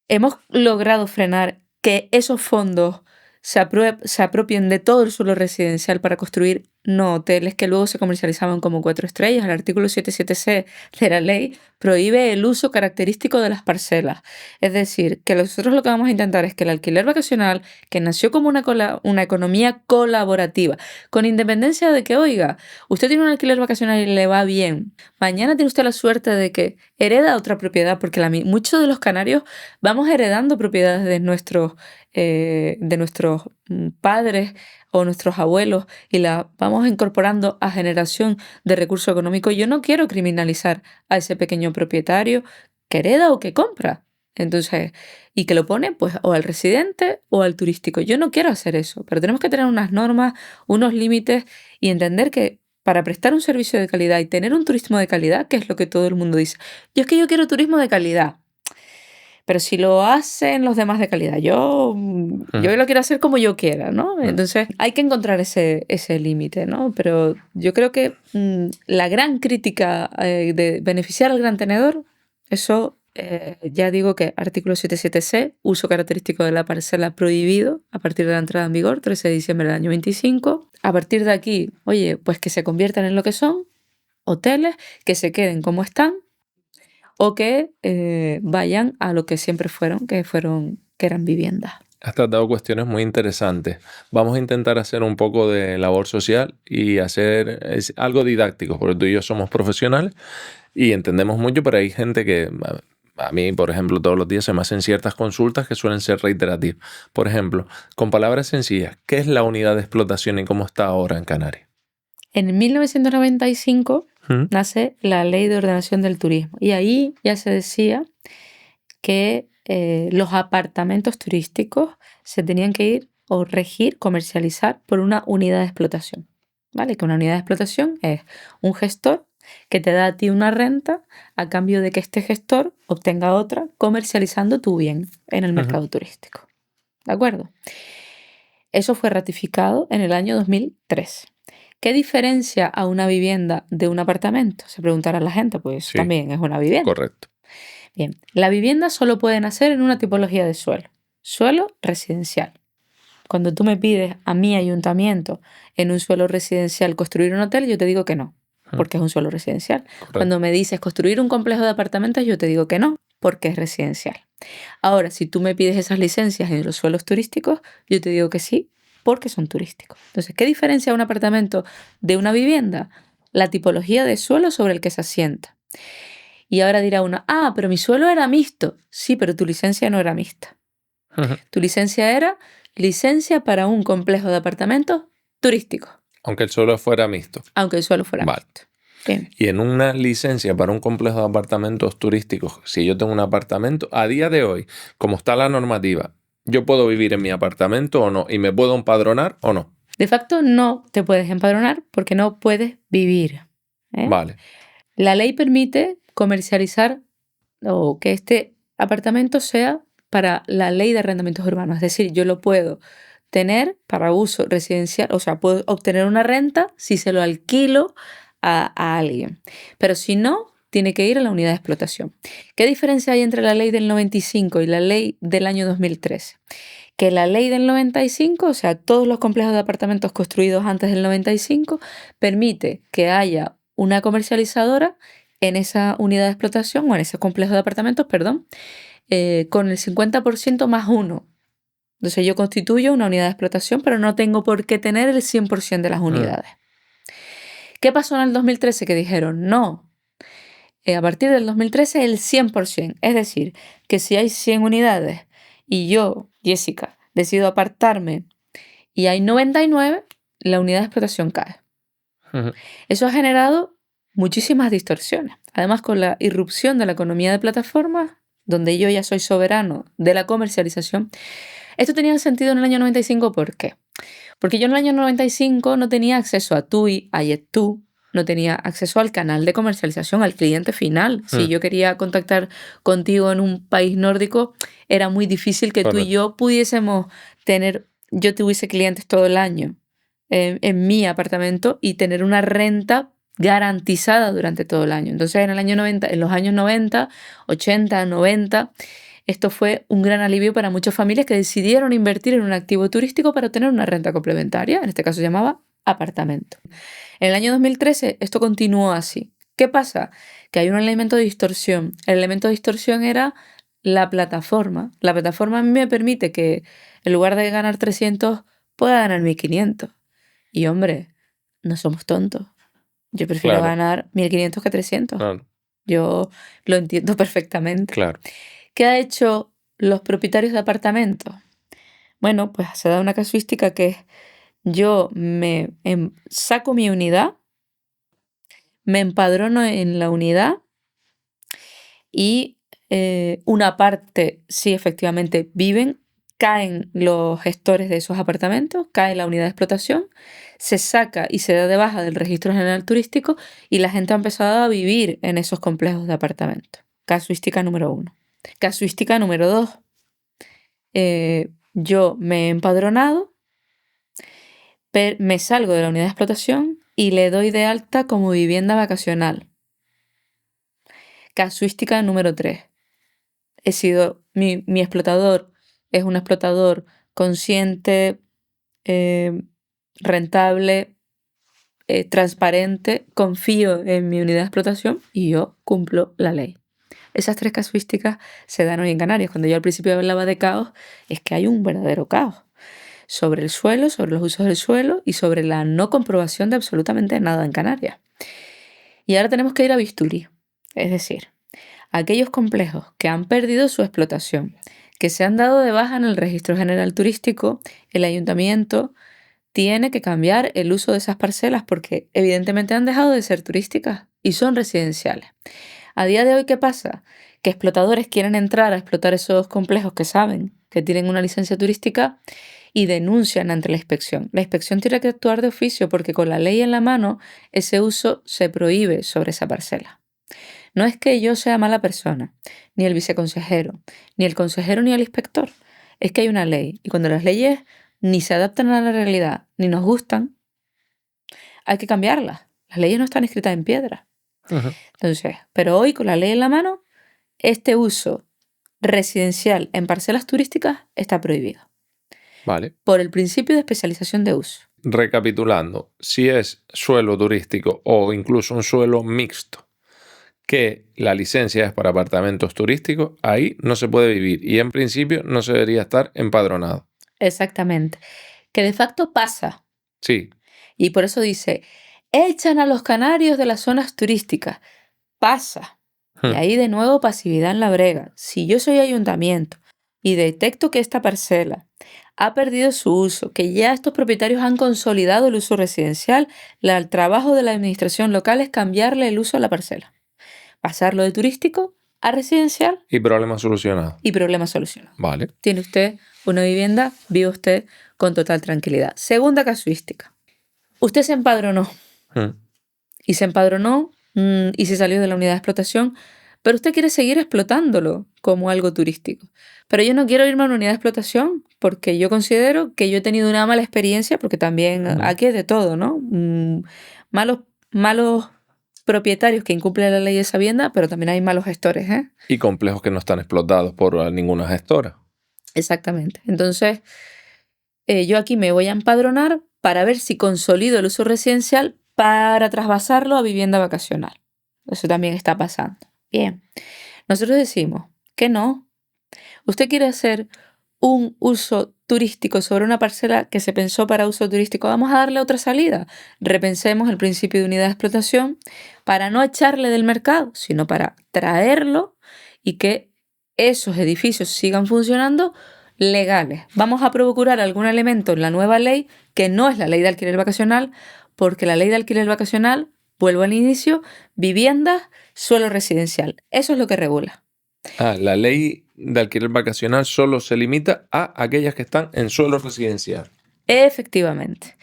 hemos logrado frenar que esos fondos se apropien de todo el suelo residencial para construir no hoteles que luego se comercializaban como 4 estrellas. El artículo 77C de la ley prohíbe el uso característico de las parcelas. Es decir, que nosotros lo que vamos a intentar es que el alquiler vacacional, que nació como una economía colaborativa, con independencia de que, oiga, usted tiene un alquiler vacacional y le va bien, mañana tiene usted la suerte de que hereda otra propiedad, porque muchos de los canarios vamos heredando propiedades de nuestros padres o nuestros abuelos y la vamos incorporando a generación de recursos económicos. Yo no quiero criminalizar a ese pequeño propietario que hereda o que compra. Entonces, y que lo pone pues o al residente o al turístico. Yo no quiero hacer eso, pero tenemos que tener unas normas, unos límites y entender que para prestar un servicio de calidad y tener un turismo de calidad, que es lo que todo el mundo dice, es que yo quiero turismo de calidad. Pero si lo hacen los demás de calidad, yo lo quiero hacer como yo quiera, ¿no? Entonces hay que encontrar ese límite, ¿no? Pero yo creo que la gran crítica de beneficiar al gran tenedor, eso ya digo que artículo 77C, uso característico de la parcela prohibido a partir de la entrada en vigor, 13 de diciembre del año 25. A partir de aquí, oye, pues que se conviertan en lo que son, hoteles, que se queden como están, o que vayan a lo que siempre fueron, que eran viviendas. Has tratado cuestiones muy interesantes. Vamos a intentar hacer un poco de labor social y hacer algo didáctico, porque tú y yo somos profesionales y entendemos mucho, pero hay gente que, a mí, por ejemplo, todos los días se me hacen ciertas consultas que suelen ser reiterativas. Por ejemplo, con palabras sencillas, ¿qué es la unidad de explotación y cómo está ahora en Canarias? En 1995 nace la Ley de Ordenación del Turismo y ahí ya se decía que los apartamentos turísticos se tenían que ir o regir, comercializar por una unidad de explotación, ¿vale? Que una unidad de explotación es un gestor que te da a ti una renta a cambio de que este gestor obtenga otra comercializando tu bien en el mercado turístico. ¿De acuerdo? Eso fue ratificado en el año 2003. ¿Qué diferencia a una vivienda de un apartamento? Se preguntará la gente, pues sí, también es una vivienda. Correcto. Bien, la vivienda solo puede nacer en una tipología de suelo residencial. Cuando tú me pides a mi ayuntamiento en un suelo residencial construir un hotel, yo te digo que no, porque es un suelo residencial. Correcto. Cuando me dices construir un complejo de apartamentos, yo te digo que no, porque es residencial. Ahora, si tú me pides esas licencias en los suelos turísticos, yo te digo que sí, porque son turísticos. Entonces, ¿qué diferencia un apartamento de una vivienda? La tipología de suelo sobre el que se asienta. Y ahora dirá uno, pero mi suelo era mixto. Sí, pero tu licencia no era mixta. Tu licencia era licencia para un complejo de apartamentos turísticos. Aunque el suelo fuera mixto. Aunque el suelo fuera mixto. Bien. Y en una licencia para un complejo de apartamentos turísticos, si yo tengo un apartamento, a día de hoy, como está la normativa, ¿yo puedo vivir en mi apartamento o no? ¿Y me puedo empadronar o no? De facto, no te puedes empadronar porque no puedes vivir. Vale. La ley permite comercializar o que este apartamento sea para la ley de arrendamientos urbanos. Es decir, yo lo puedo tener para uso residencial, o sea, puedo obtener una renta si se lo alquilo a alguien. Pero si no, tiene que ir a la unidad de explotación. ¿Qué diferencia hay entre la ley del 95 y la ley del año 2013? Que la ley del 95, o sea, todos los complejos de apartamentos construidos antes del 95, permite que haya una comercializadora en esa unidad de explotación o en ese complejo de apartamentos, con el 50% más uno. Entonces yo constituyo una unidad de explotación, pero no tengo por qué tener el 100% de las unidades. ¿Qué pasó en el 2013? Que dijeron, no, a partir del 2013 el 100%. Es decir, que si hay 100 unidades y yo, Jessica, decido apartarme y hay 99, la unidad de explotación cae. Eso ha generado muchísimas distorsiones. Además, con la irrupción de la economía de plataformas, donde yo ya soy soberano de la comercialización, Esto tenía sentido en el año 95, ¿por qué? Porque yo en el año 95 no tenía acceso a TUI, a Jet2, no tenía acceso al canal de comercialización, al cliente final. Si yo quería contactar contigo en un país nórdico, era muy difícil que tú y Correcto. yo pudiésemos yo tuviese clientes todo el año en mi apartamento y tener una renta garantizada durante todo el año. Entonces en los años 90, 80, 90, esto fue un gran alivio para muchas familias que decidieron invertir en un activo turístico para tener una renta complementaria, en este caso se llamaba apartamento. En el año 2013 esto continuó así. ¿Qué pasa? Que hay un elemento de distorsión. El elemento de distorsión era la plataforma. La plataforma a mí me permite que en lugar de ganar 300 pueda ganar 1500. Y hombre, no somos tontos. Yo prefiero Claro, ganar 1500 que 300. claro, Yo lo entiendo perfectamente. claro. ¿Qué ha hecho los propietarios de apartamentos? Bueno, pues se da una casuística que es yo saco mi unidad, me empadrono en la unidad y una parte, sí, efectivamente, caen los gestores de esos apartamentos, cae la unidad de explotación, se saca y se da de baja del registro general turístico y la gente ha empezado a vivir en esos complejos de apartamentos. Casuística número 1. Casuística número 2. Yo me he empadronado, me salgo de la unidad de explotación y le doy de alta como vivienda vacacional. Casuística número 3. Mi explotador es un explotador consciente, rentable, transparente, confío en mi unidad de explotación y yo cumplo la ley. Esas 3 casuísticas se dan hoy en Canarias. Cuando yo al principio hablaba de caos, es que hay un verdadero caos sobre el suelo, sobre los usos del suelo y sobre la no comprobación de absolutamente nada en Canarias. Y ahora tenemos que ir a bisturí, es decir, aquellos complejos que han perdido su explotación, que se han dado de baja en el registro general turístico, el ayuntamiento tiene que cambiar el uso de esas parcelas porque evidentemente han dejado de ser turísticas y son residenciales. A día de hoy, ¿qué pasa? Que explotadores quieren entrar a explotar esos complejos que saben que tienen una licencia turística y denuncian ante la inspección. La inspección tiene que actuar de oficio porque con la ley en la mano ese uso se prohíbe sobre esa parcela. No es que yo sea mala persona, ni el viceconsejero, ni el consejero ni el inspector. Es que hay una ley y cuando las leyes ni se adaptan a la realidad ni nos gustan, hay que cambiarlas. Las leyes no están escritas en piedra. Entonces, pero hoy con la ley en la mano, este uso residencial en parcelas turísticas está prohibido. Vale. Por el principio de especialización de uso. Recapitulando, si es suelo turístico o incluso un suelo mixto, que la licencia es para apartamentos turísticos, ahí no se puede vivir y en principio no se debería estar empadronado. Exactamente. Que de facto pasa. Sí. Y por eso dice, echan a los canarios de las zonas turísticas. Pasa. Y ahí de nuevo pasividad en la brega. Si yo soy ayuntamiento y detecto que esta parcela ha perdido su uso, que ya estos propietarios han consolidado el uso residencial, el trabajo de la administración local es cambiarle el uso a la parcela. Pasarlo de turístico a residencial. Y problema solucionado. Y problema solucionado. Vale. Tiene usted una vivienda, vive usted con total tranquilidad. Segunda casuística. Usted se empadronó. Y se empadronó y se salió de la unidad de explotación, pero usted quiere seguir explotándolo como algo turístico. Pero yo no quiero irme a una unidad de explotación porque yo considero que yo he tenido una mala experiencia, porque también aquí es de todo, ¿no? Malos propietarios que incumplen la ley de esa vivienda, pero también hay malos gestores, ¿eh? Y complejos que no están explotados por ninguna gestora. Exactamente. Entonces, yo aquí me voy a empadronar para ver si consolido el uso residencial para trasvasarlo a vivienda vacacional. Eso también está pasando. Bien. Nosotros decimos que no. Usted quiere hacer un uso turístico sobre una parcela que se pensó para uso turístico. Vamos a darle otra salida. Repensemos el principio de unidad de explotación para no echarle del mercado, sino para traerlo y que esos edificios sigan funcionando legales. Vamos a procurar algún elemento en la nueva ley que no es la ley de alquiler vacacional, porque la ley de alquiler vacacional, vuelvo al inicio, viviendas, suelo residencial. Eso es lo que regula. La ley de alquiler vacacional solo se limita a aquellas que están en suelo residencial. Efectivamente.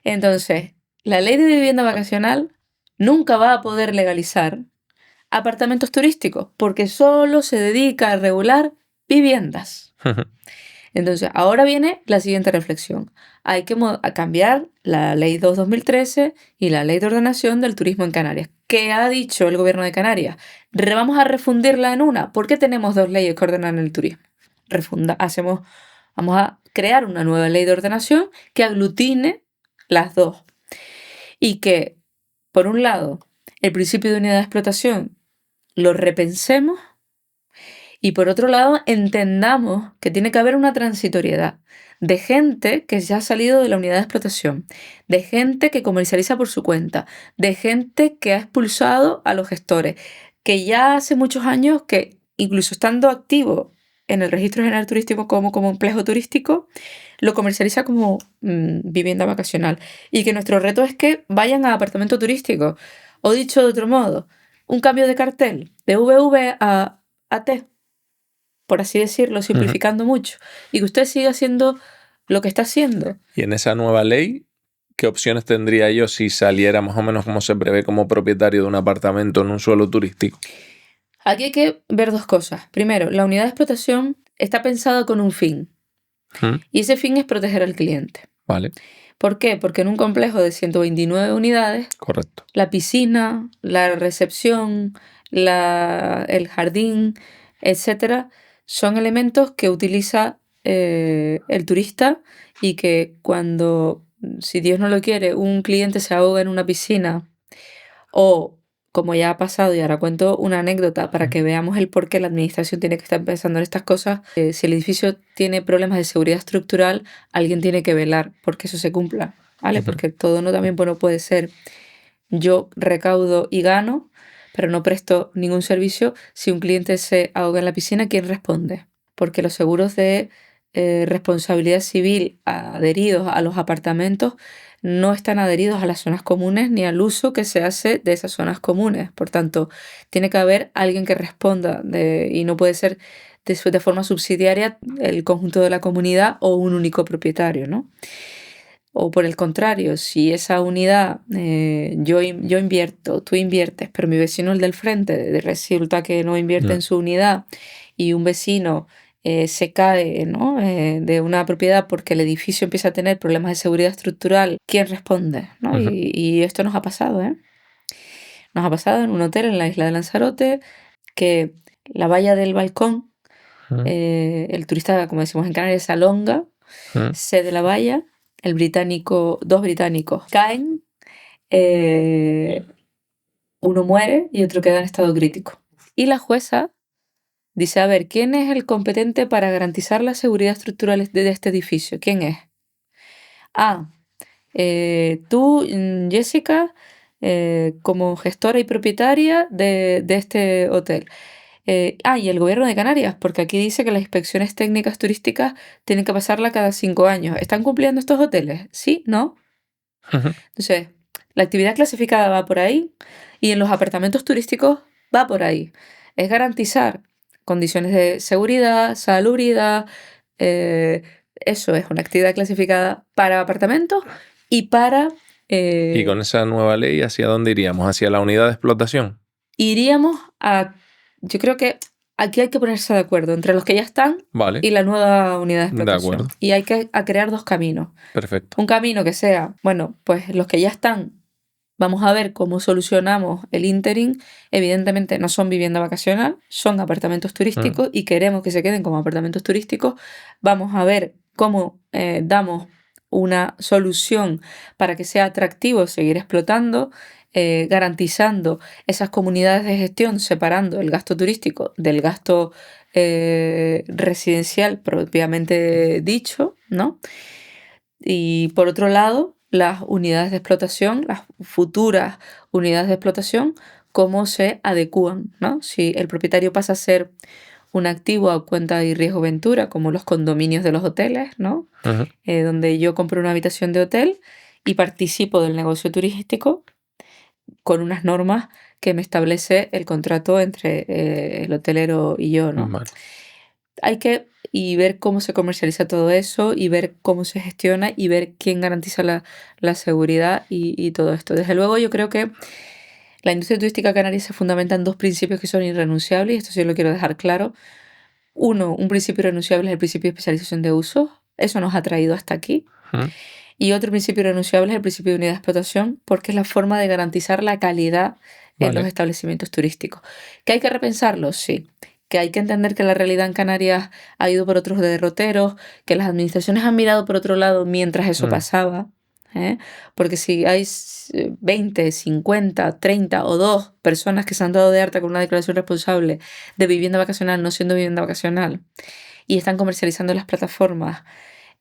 Entonces, la ley de vivienda vacacional nunca va a poder legalizar apartamentos turísticos porque solo se dedica a regular viviendas. Entonces, ahora viene la siguiente reflexión. Hay que cambiar la Ley 2/2013 y la Ley de Ordenación del Turismo en Canarias. ¿Qué ha dicho el gobierno de Canarias? Vamos a refundirla en una. ¿Por qué tenemos dos leyes que ordenan el turismo? Vamos a crear una nueva ley de ordenación que aglutine las dos. Y que, por un lado, el principio de unidad de explotación lo repensemos y por otro lado entendamos que tiene que haber una transitoriedad de gente que ya ha salido de la unidad de explotación, de gente que comercializa por su cuenta, de gente que ha expulsado a los gestores, que ya hace muchos años que incluso estando activo en el Registro General Turístico como complejo turístico, lo comercializa como vivienda vacacional y que nuestro reto es que vayan a apartamento turístico o dicho de otro modo, un cambio de cartel de VV a T, por así decirlo, simplificando mucho, y que usted siga haciendo lo que está haciendo. Y en esa nueva ley, ¿qué opciones tendría yo si saliera más o menos como se prevé como propietario de un apartamento en un suelo turístico? Aquí hay que ver dos cosas. Primero, la unidad de explotación está pensada con un fin, y ese fin es proteger al cliente. Vale. ¿Por qué? Porque en un complejo de 129 unidades, correcto, la piscina, la recepción, el jardín, etcétera, son elementos que utiliza el turista y que cuando, si Dios no lo quiere, un cliente se ahoga en una piscina o, como ya ha pasado, y ahora cuento una anécdota para que veamos el por qué la administración tiene que estar pensando en estas cosas, si el edificio tiene problemas de seguridad estructural, alguien tiene que velar porque eso se cumpla, ¿vale? Porque todo no también puede ser yo recaudo y gano, pero no presto ningún servicio. Si un cliente se ahoga en la piscina, ¿quién responde? Porque los seguros de responsabilidad civil adheridos a los apartamentos no están adheridos a las zonas comunes ni al uso que se hace de esas zonas comunes. Por tanto, tiene que haber alguien que responda y no puede ser de forma subsidiaria el conjunto de la comunidad o un único propietario, ¿no? O por el contrario, si esa unidad yo invierto, tú inviertes, pero mi vecino, el del frente, resulta que no invierte en su unidad y un vecino se cae, ¿no? De una propiedad porque el edificio empieza a tener problemas de seguridad estructural, ¿quién responde? ¿No? Y esto nos ha pasado, ¿eh? Nos ha pasado en un hotel en la isla de Lanzarote que la valla del balcón, el turista, como decimos en Canarias, se alonga, cede la valla, dos británicos caen, uno muere y otro queda en estado crítico. Y la jueza dice, a ver, ¿quién es el competente para garantizar la seguridad estructural de este edificio? ¿Quién es? Tú, Jessica, como gestora y propietaria de este hotel. Y el gobierno de Canarias, porque aquí dice que las inspecciones técnicas turísticas tienen que pasarla cada 5 años. ¿Están cumpliendo estos hoteles? ¿Sí? ¿No? Entonces, la actividad clasificada va por ahí y en los apartamentos turísticos va por ahí. Es garantizar condiciones de seguridad, salubridad. Eso es una actividad clasificada para apartamentos y para... Y con esa nueva ley, ¿hacia dónde iríamos? ¿Hacia la unidad de explotación? Iríamos a... Yo creo que aquí hay que ponerse de acuerdo entre los que ya están y la nueva unidad de explotación. De acuerdo. Y hay que crear dos caminos. Perfecto. Un camino que sea, bueno, pues los que ya están, vamos a ver cómo solucionamos el ínterin. Evidentemente no son vivienda vacacional, son apartamentos turísticos y queremos que se queden como apartamentos turísticos. Vamos a ver cómo damos una solución para que sea atractivo seguir explotando, garantizando esas comunidades de gestión, separando el gasto turístico del gasto residencial propiamente dicho, ¿no? Y por otro lado, las unidades de explotación, las futuras unidades de explotación, cómo se adecúan, ¿no? Si el propietario pasa a ser un activo a cuenta y riesgo ventura, como los condominios de los hoteles, ¿no? Donde yo compro una habitación de hotel y participo del negocio turístico con unas normas que me establece el contrato entre el hotelero y yo, ¿no? Vale. hay que y ver cómo se comercializa todo eso y ver cómo se gestiona y ver quién garantiza la seguridad y todo esto. Desde luego yo creo que la industria turística canaria se fundamenta en dos principios que son irrenunciables y esto sí lo quiero dejar claro. Uno, un principio irrenunciable es el principio de especialización de usos. Eso nos ha traído hasta aquí. Ujú. Y otro principio irrenunciable es el principio de unidad de explotación porque es la forma de garantizar la calidad en los Vale. establecimientos turísticos. ¿Que hay que repensarlo? Sí. Que hay que entender que la realidad en Canarias ha ido por otros derroteros, que las administraciones han mirado por otro lado mientras eso Mm. pasaba. ¿Eh? Porque si hay 20, 50, 30 o 2 personas que se han dado de alta con una declaración responsable de vivienda vacacional no siendo vivienda vacacional y están comercializando en las plataformas,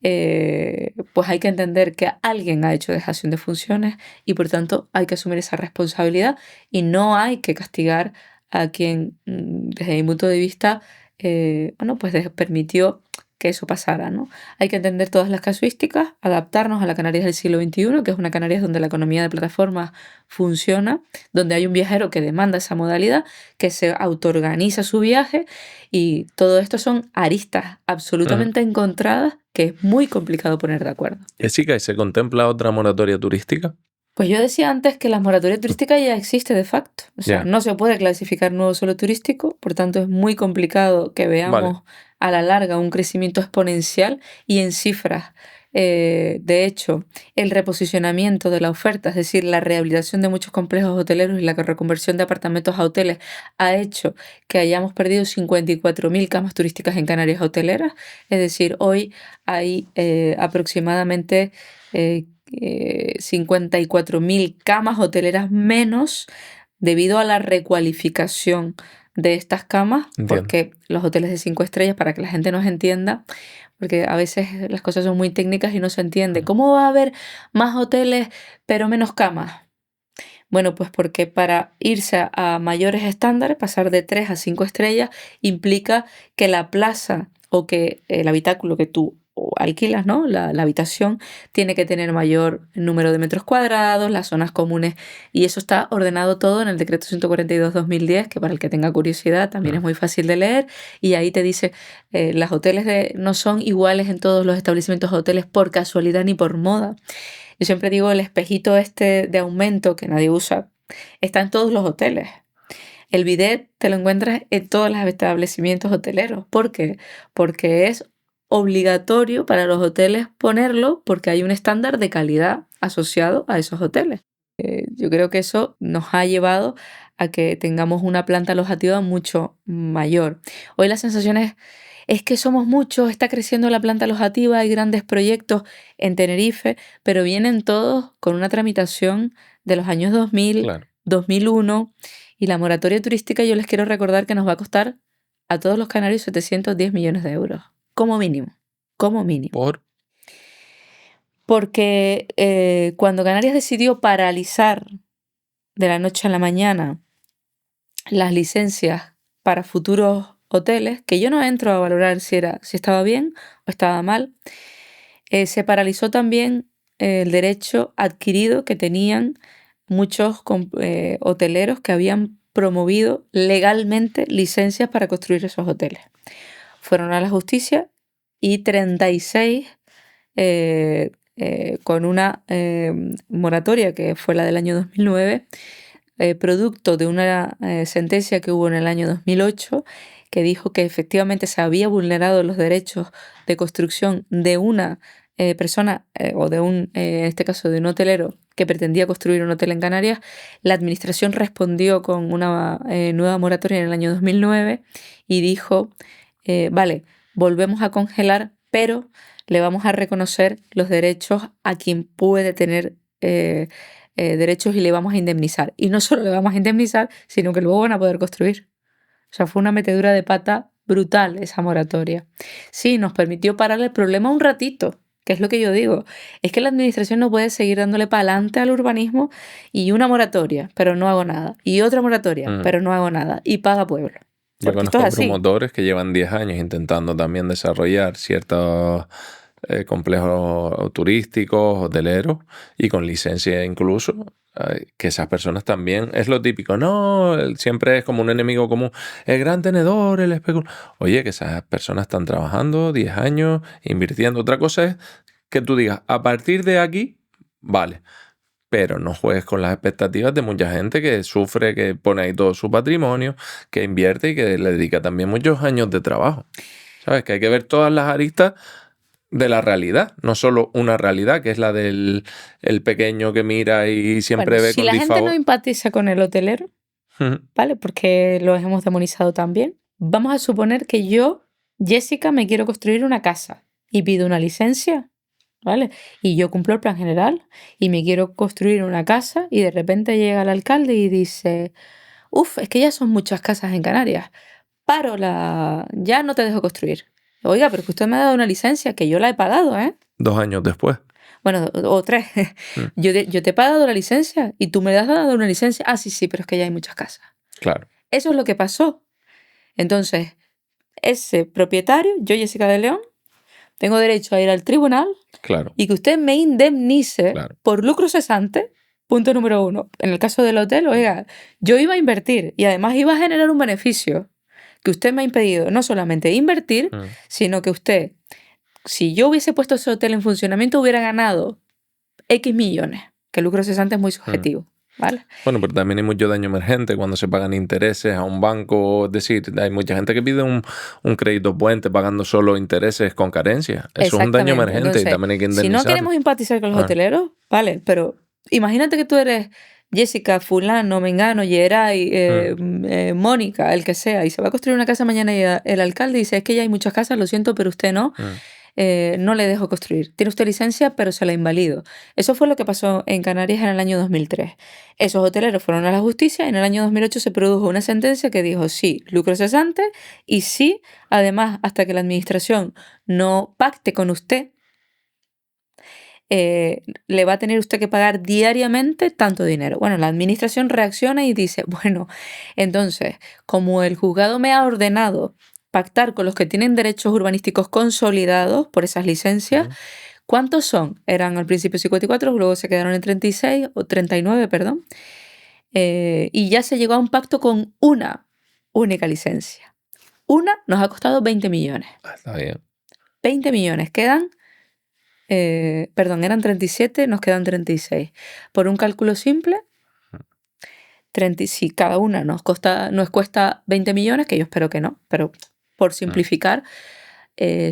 pues hay que entender que alguien ha hecho dejación de funciones y por tanto hay que asumir esa responsabilidad y no hay que castigar a quien, desde mi punto de vista, bueno, pues permitió que eso pasara, ¿no? Hay que entender todas las casuísticas, adaptarnos a la Canarias del siglo XXI, que es una Canarias donde la economía de plataformas funciona, donde hay un viajero que demanda esa modalidad, que se autoorganiza su viaje y todo esto son aristas Ujú. absolutamente encontradas que es muy complicado poner de acuerdo. Jessica, ¿y se contempla otra moratoria turística? Pues yo decía antes que la moratoria turística ya existe de facto. O sea, Ya, no se puede clasificar nuevo suelo turístico, por tanto es muy complicado que vale. veamos a la larga un crecimiento exponencial y en cifras. De hecho, el reposicionamiento de la oferta, es decir, la rehabilitación de muchos complejos hoteleros y la reconversión de apartamentos a hoteles ha hecho que hayamos perdido 54.000 camas turísticas en Canarias hoteleras. Es decir, hoy hay aproximadamente 54.000 camas hoteleras menos debido a la recualificación de estas camas, Entiendo. porque los hoteles de 5 estrellas, para que la gente nos entienda, porque a veces las cosas son muy técnicas y no se entiende. Ujú. ¿Cómo va a haber más hoteles pero menos camas? Bueno, pues porque para irse a mayores estándares, pasar de 3 a 5 estrellas, implica que la plaza o que el habitáculo que tú alquilas, ¿no? La habitación tiene que tener mayor número de metros cuadrados, las zonas comunes, y eso está ordenado todo en el decreto 142/2010, que para el que tenga curiosidad también es Mm. muy fácil de leer, y ahí te dice, los hoteles no son iguales en todos los establecimientos de hoteles por casualidad ni por moda. Yo siempre digo el espejito este de aumento que nadie usa, está en todos los hoteles. El bidet te lo encuentras en todos los establecimientos hoteleros. ¿Por qué? Porque es obligatorio para los hoteles ponerlo porque hay un estándar de calidad asociado a esos hoteles. Yo creo que eso nos ha llevado a que tengamos una planta alojativa mucho mayor. Hoy la sensación es que somos muchos, está creciendo la planta alojativa, hay grandes proyectos en Tenerife, pero vienen todos con una tramitación de los años 2000, Claro. 2001 y la moratoria turística yo les quiero recordar que nos va a costar a todos los canarios 710 millones de euros, como mínimo, como mínimo. Por. Porque cuando Canarias decidió paralizar de la noche a la mañana las licencias para futuros hoteles, que yo no entro a valorar si estaba bien o estaba mal, se paralizó también el derecho adquirido que tenían muchos hoteleros que habían promovido legalmente licencias para construir esos hoteles. Fueron a la justicia y 36 con una moratoria que fue la del año 2009, producto de una sentencia que hubo en el año 2008 que dijo que efectivamente se había vulnerado los derechos de construcción de una persona o de en este caso de un hotelero que pretendía construir un hotel en Canarias. La administración respondió con una nueva moratoria en el año 2009 y dijo, vale, volvemos a congelar, pero le vamos a reconocer los derechos a quien puede tener derechos y le vamos a indemnizar. Y no solo le vamos a indemnizar, sino que luego van a poder construir. O sea, fue una metedura de pata brutal esa moratoria. Sí, nos permitió parar el problema un ratito, que es lo que yo digo. Es que la administración no puede seguir dándole para adelante al urbanismo y una moratoria, pero no hago nada. Y otra moratoria, Mm. pero no hago nada. Y paga pueblo. Yo Porque esto es conozco así. promotores que llevan 10 años intentando también desarrollar ciertos complejos turísticos, hoteleros y con licencia incluso. que esas personas también, es lo típico, no, siempre es como un enemigo común, el gran tenedor, el especulador. Oye, que esas personas están trabajando 10 años, invirtiendo. Otra cosa es que tú digas, a partir de aquí, vale, pero no juegues con las expectativas de mucha gente que sufre, que pone ahí todo su patrimonio, que invierte y que le dedica también muchos años de trabajo. ¿Sabes? Que hay que ver todas las aristas de la realidad, no solo una realidad, que es la del el pequeño que mira y siempre Bueno, ve si con la gente no disfavor. empatiza con el hotelero, ¿vale? Porque los hemos demonizado también. Vamos a suponer que yo, Jessica, me quiero construir una casa y pido una licencia, ¿vale? Y yo cumplo el plan general y me quiero construir una casa y de repente llega el alcalde y dice, uf, es que ya son muchas casas en Canarias. Ya no te dejo construir. Oiga, pero que usted me ha dado una licencia que yo la he pagado, ¿eh? 2 años después. Bueno, o 3. Mm, Yo te he pagado la licencia y tú me has dado una licencia. Ah, sí, sí, pero es que ya hay muchas casas. Claro, Eso es lo que pasó. Entonces, ese propietario, yo, Jessica de León, tengo derecho a ir al tribunal claro, y que usted me indemnice claro. por lucro cesante. Punto número 1. En el caso del hotel, oiga, yo iba a invertir y además iba a generar un beneficio que usted me ha impedido no solamente invertir, Mm. sino que usted, si yo hubiese puesto ese hotel en funcionamiento, hubiera ganado X millones, que el lucro cesante es muy subjetivo, ¿vale? Bueno, pero también hay mucho daño emergente cuando se pagan intereses a un banco. Es decir, hay mucha gente que pide un crédito puente pagando solo intereses con carencia. Eso es un daño Exactamente. emergente y Entonces, también hay que si no indemnizarlo. queremos empatizar con los Ah, hoteleros, vale, pero imagínate que tú eres Jessica, fulano, Mengano, Yeray, Mónica, el que sea, y se va a construir una casa mañana y el alcalde dice, es que ya hay muchas casas, lo siento, pero usted no. No le dejo construir. Tiene usted licencia, pero se la invalido. Eso fue lo que pasó en Canarias en el año 2003. Esos hoteleros fueron a la justicia y en el año 2008 se produjo una sentencia que dijo sí, lucro cesante y sí, además, hasta que la administración no pacte con usted, le va a tener usted que pagar diariamente tanto dinero. Bueno, la administración reacciona y dice, bueno, entonces, como el juzgado me ha ordenado pactar con los que tienen derechos urbanísticos consolidados por esas licencias, ¿cuántos son? Eran al principio 54, luego se quedaron en 36 o 39, perdón. Y ya se llegó a un pacto con una única licencia. Una nos ha costado 20 millones. Está bien. 20 millones. Quedan, perdón, eran 37, nos quedan 36. Por un cálculo simple, si cada una nos cuesta 20 millones, que yo espero que no, pero por simplificar,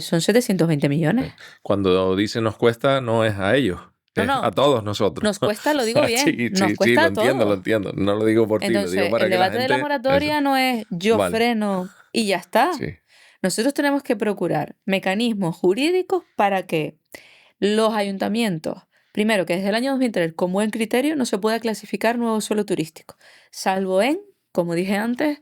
son 720 millones. Cuando dice nos cuesta, no es a ellos, es No. a todos nosotros. Nos cuesta, lo digo bien, Sí, nos sí, cuesta lo a entiendo, lo todos. entiendo. No lo digo por ti, lo digo Entonces, para el que la debate de la gente... moratoria Eso. no es yo Vale. freno y ya está. Sí. Nosotros tenemos que procurar mecanismos jurídicos para que los ayuntamientos, primero, que desde el año 2003, con buen criterio, no se pueda clasificar nuevo suelo turístico, salvo como dije antes,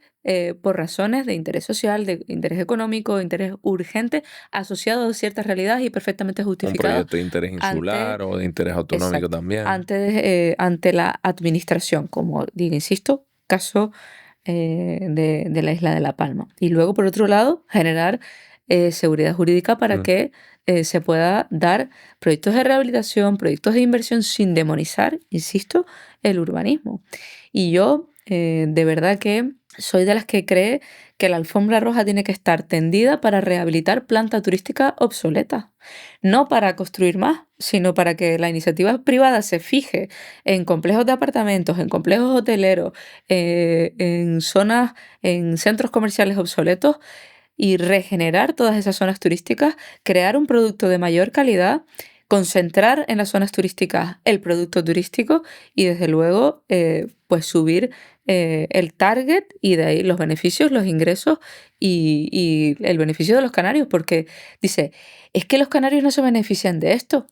por razones de interés social, de interés económico, de interés urgente, asociado a ciertas realidades y perfectamente Un justificado proyecto de interés insular o de interés autonómico exacto, también. ante la administración, como digo, insisto, caso de la isla de La Palma. Y luego, por otro lado, generar seguridad jurídica para que se pueda dar proyectos de rehabilitación, proyectos de inversión sin demonizar, insisto, el urbanismo. Y yo, de verdad que soy de las que cree que la alfombra roja tiene que estar tendida para rehabilitar planta turística obsoleta. No para construir más, sino para que la iniciativa privada se fije en complejos de apartamentos, en complejos hoteleros, en zonas, en centros comerciales obsoletos y regenerar todas esas zonas turísticas, crear un producto de mayor calidad, concentrar en las zonas turísticas el producto turístico y desde luego pues subir el target y de ahí los beneficios, los ingresos y el beneficio de los canarios, porque dice, es que los canarios no se benefician de esto.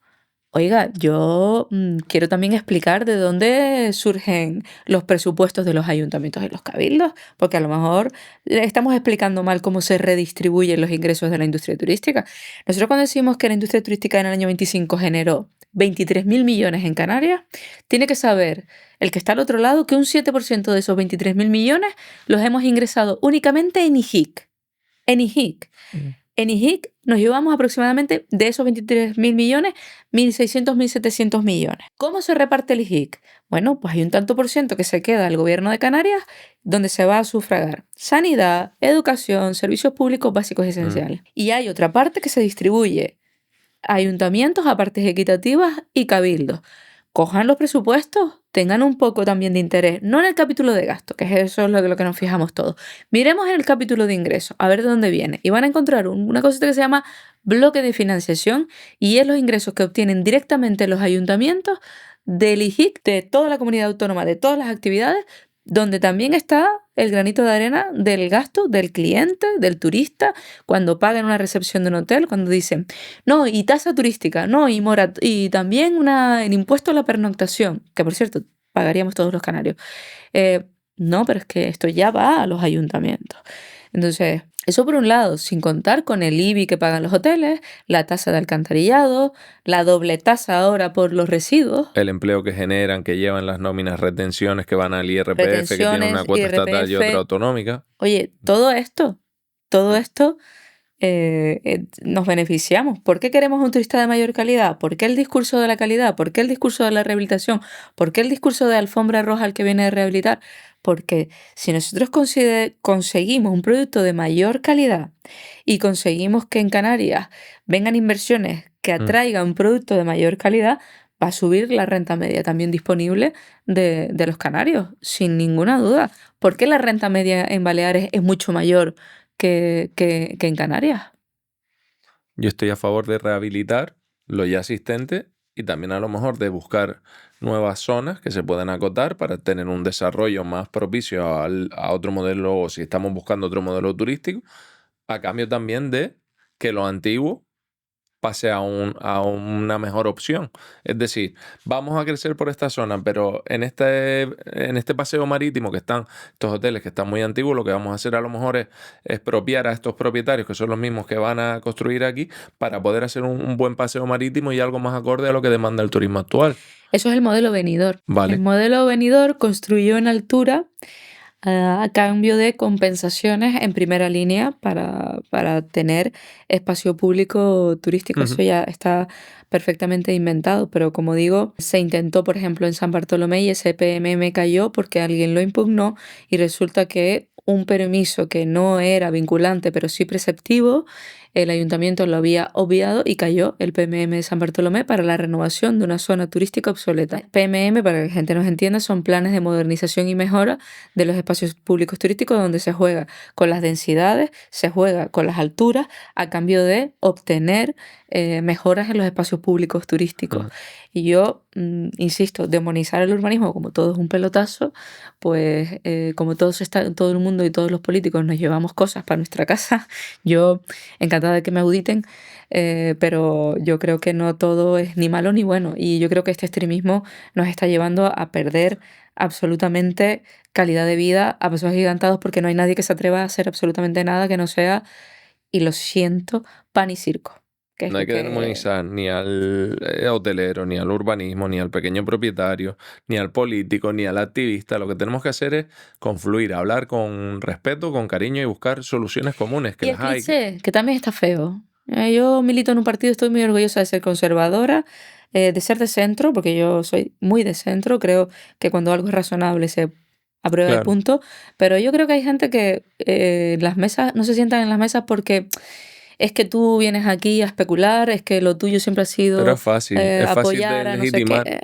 Oiga, yo quiero también explicar de dónde surgen los presupuestos de los ayuntamientos y los cabildos, porque a lo mejor le estamos explicando mal cómo se redistribuyen los ingresos de la industria turística. Nosotros cuando decimos que la industria turística en el año 25 generó 23.000 millones en Canarias, tiene que saber el que está al otro lado que un 7% de esos 23.000 millones los hemos ingresado únicamente en IJIC. En IJIC. En IJIC nos llevamos aproximadamente de esos 23.000 millones, 1.600, 1.700 millones. ¿Cómo se reparte el IJIC? Bueno, pues hay un tanto por ciento que se queda al gobierno de Canarias, donde se va a sufragar sanidad, educación, servicios públicos básicos y esenciales. Y hay otra parte que se distribuye a ayuntamientos, a partes equitativas y cabildos. Cojan los presupuestos, tengan un poco también de interés, no en el capítulo de gasto, que es eso lo que nos fijamos todos. Miremos en el capítulo de ingresos, a ver de dónde viene. Y van a encontrar una cosita que se llama bloque de financiación y es los ingresos que obtienen directamente los ayuntamientos del IJIC, de toda la comunidad autónoma, de todas las actividades, donde también está el granito de arena del gasto del cliente, del turista, cuando pagan una recepción de un hotel, cuando dicen, no, y tasa turística, no, y también el impuesto a la pernoctación, que por cierto, pagaríamos todos los canarios. No, pero es que esto ya va a los ayuntamientos. Entonces, eso por un lado, sin contar con el IBI que pagan los hoteles, la tasa de alcantarillado, la doble tasa ahora por los residuos. El empleo que generan, que llevan las nóminas, retenciones que van al IRPF, que tienen una cuota estatal y otra autonómica. Oye, todo esto nos beneficiamos. ¿Por qué queremos un turista de mayor calidad? ¿Por qué el discurso de la calidad? ¿Por qué el discurso de la rehabilitación? ¿Por qué el discurso de alfombra roja al que viene a rehabilitar? Porque si nosotros conseguimos un producto de mayor calidad y conseguimos que en Canarias vengan inversiones que atraigan un producto de mayor calidad, va a subir la renta media también disponible de los canarios, sin ninguna duda. ¿Por qué la renta media en Baleares es mucho mayor que en Canarias? Yo estoy a favor de rehabilitar lo ya existente y también a lo mejor de buscar nuevas zonas que se puedan acotar para tener un desarrollo más propicio a otro modelo, o si estamos buscando otro modelo turístico, a cambio también de que lo antiguo pase a una mejor opción. Es decir, vamos a crecer por esta zona, pero en este paseo marítimo que están estos hoteles que están muy antiguos, lo que vamos a hacer a lo mejor es expropiar a estos propietarios, que son los mismos que van a construir aquí, para poder hacer un buen paseo marítimo y algo más acorde a lo que demanda el turismo actual. Eso es el modelo venidor. Vale. El modelo venidor construyó en altura a cambio de compensaciones en primera línea para tener espacio público turístico. Eso ya está perfectamente inventado, pero como digo, se intentó, por ejemplo, en San Bartolomé y ese PMM cayó porque alguien lo impugnó y resulta que un permiso que no era vinculante, pero sí preceptivo, el ayuntamiento lo había obviado y cayó el PMM de San Bartolomé para la renovación de una zona turística obsoleta. PMM, para que la gente nos entienda, son planes de modernización y mejora de los espacios públicos turísticos donde se juega con las densidades, se juega con las alturas a cambio de obtener mejoras en los espacios públicos turísticos. Y yo, insisto, demonizar el urbanismo como todo es un pelotazo, pues como todo el mundo y todos los políticos nos llevamos cosas para nuestra casa, yo encantada de que me auditen, pero yo creo que no todo es ni malo ni bueno. Y yo creo que este extremismo nos está llevando a perder absolutamente calidad de vida a pasos agigantados porque no hay nadie que se atreva a hacer absolutamente nada que no sea, y lo siento, pan y circo. No hay que demonizar ni al hotelero, ni al urbanismo, ni al pequeño propietario, ni al político, ni al activista. Lo que tenemos que hacer es confluir, hablar con respeto, con cariño y buscar soluciones comunes, que y las hay. Que también está feo. Yo milito en un partido, estoy muy orgullosa de ser conservadora, de ser de centro, porque yo soy muy de centro. Creo que cuando algo es razonable se aprueba el punto. Pero yo creo que hay gente que las mesas no se sientan en las mesas porque es que tú vienes aquí a especular, es que lo tuyo siempre ha sido Pero es fácil de apoyar a no sé legitimar. qué.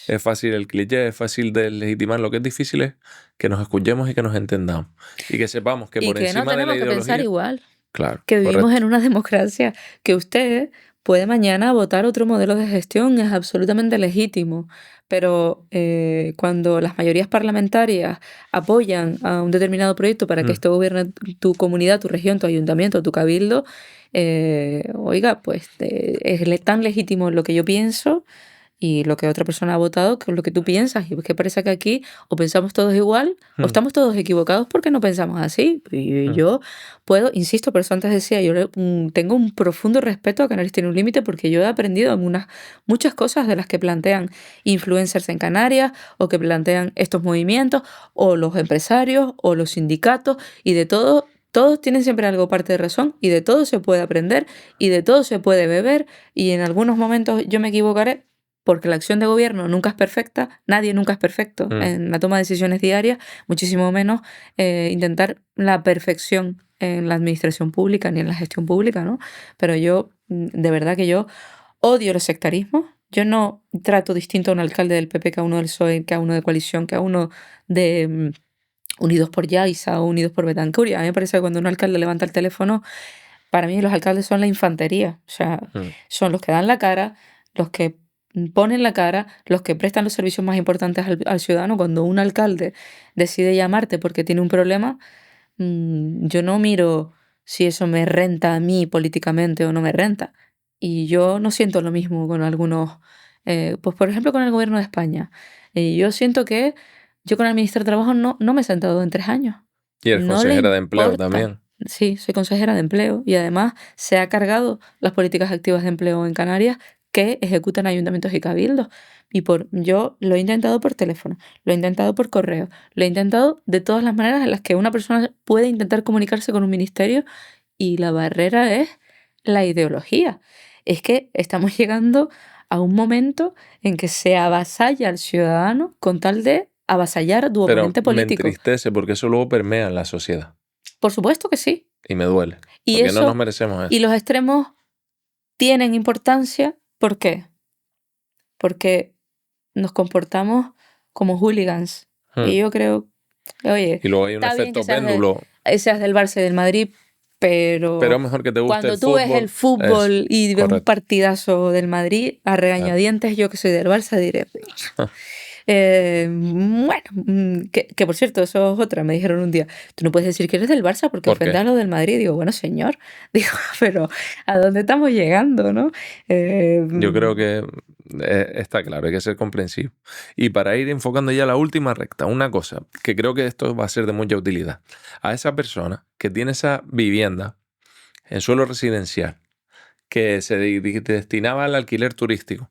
Es fácil el cliché, es fácil de legitimar. Lo que es difícil es que nos escuchemos y que nos entendamos. Y que sepamos que por encima de la Y que no tenemos que pensar igual. Claro, que vivimos correcto. en una democracia, que usted puede mañana votar otro modelo de gestión, es absolutamente legítimo, pero cuando las mayorías parlamentarias apoyan a un determinado proyecto para que esto gobierne tu comunidad, tu región, tu ayuntamiento, tu cabildo, oiga, pues es tan legítimo lo que yo pienso y lo que otra persona ha votado que es lo que tú piensas. Y es que parece que aquí o pensamos todos igual o estamos todos equivocados porque no pensamos así. Y yo puedo, insisto, por eso antes decía, yo tengo un profundo respeto a Canarias tiene un límite porque yo he aprendido muchas cosas de las que plantean influencers en Canarias o que plantean estos movimientos o los empresarios o los sindicatos y de todo. Todos tienen siempre algo parte de razón y de todo se puede aprender y de todo se puede beber y en algunos momentos yo me equivocaré porque la acción de gobierno nunca es perfecta, nadie nunca es perfecto en la toma de decisiones diarias, muchísimo menos intentar la perfección en la administración pública ni en la gestión pública, ¿no? Pero yo, de verdad que yo odio los sectarismos. Yo no trato distinto a un alcalde del PP que a uno del PSOE, que a uno de coalición, que a uno de Unidos por Yaiza o Unidos por Betancuria. A mí me parece que cuando un alcalde levanta el teléfono, para mí los alcaldes son la infantería. O sea, son los que dan la cara, los que ponen la cara, los que prestan los servicios más importantes al ciudadano. Cuando un alcalde decide llamarte porque tiene un problema, yo no miro si eso me renta a mí políticamente o no me renta. Y yo no siento lo mismo con algunos, pues por ejemplo con el gobierno de España. Y yo siento que yo con el ministro de Trabajo no me he sentado en 3 años. Y eres No le consejera de empleo importa. también. Sí, soy consejera de empleo y además se ha cargado las políticas activas de empleo en Canarias que ejecutan ayuntamientos y cabildos. Y yo lo he intentado por teléfono, lo he intentado por correo, lo he intentado de todas las maneras en las que una persona puede intentar comunicarse con un ministerio y la barrera es la ideología. Es que estamos llegando a un momento en que se avasalla al ciudadano con tal de avasallar a tu Pero oponente me político. entristece porque eso luego permea en la sociedad. Por supuesto que sí. Y me duele. Y Porque no eso, nos merecemos y eso. los extremos tienen importancia. ¿Por qué? Porque nos comportamos como hooligans. Y yo creo, oye, Y luego hay un está bien que efecto péndulo. seas del Barça y del Madrid, Pero pero es mejor que te guste cuando el tú ves el fútbol. fútbol y ves un correcto. partidazo del Madrid, a regañadientes, yo que soy del Barça diré. Bueno, que por cierto, eso es otra. Me dijeron un día, tú no puedes decir que eres del Barça porque ¿Por qué? ofendes a los del Madrid. Digo, bueno, señor, digo, pero ¿a dónde estamos llegando, no? Yo creo que está claro, hay que ser comprensivo. Y para ir enfocando ya la última recta, una cosa que creo que esto va a ser de mucha utilidad. A esa persona que tiene esa vivienda en suelo residencial que se destinaba al alquiler turístico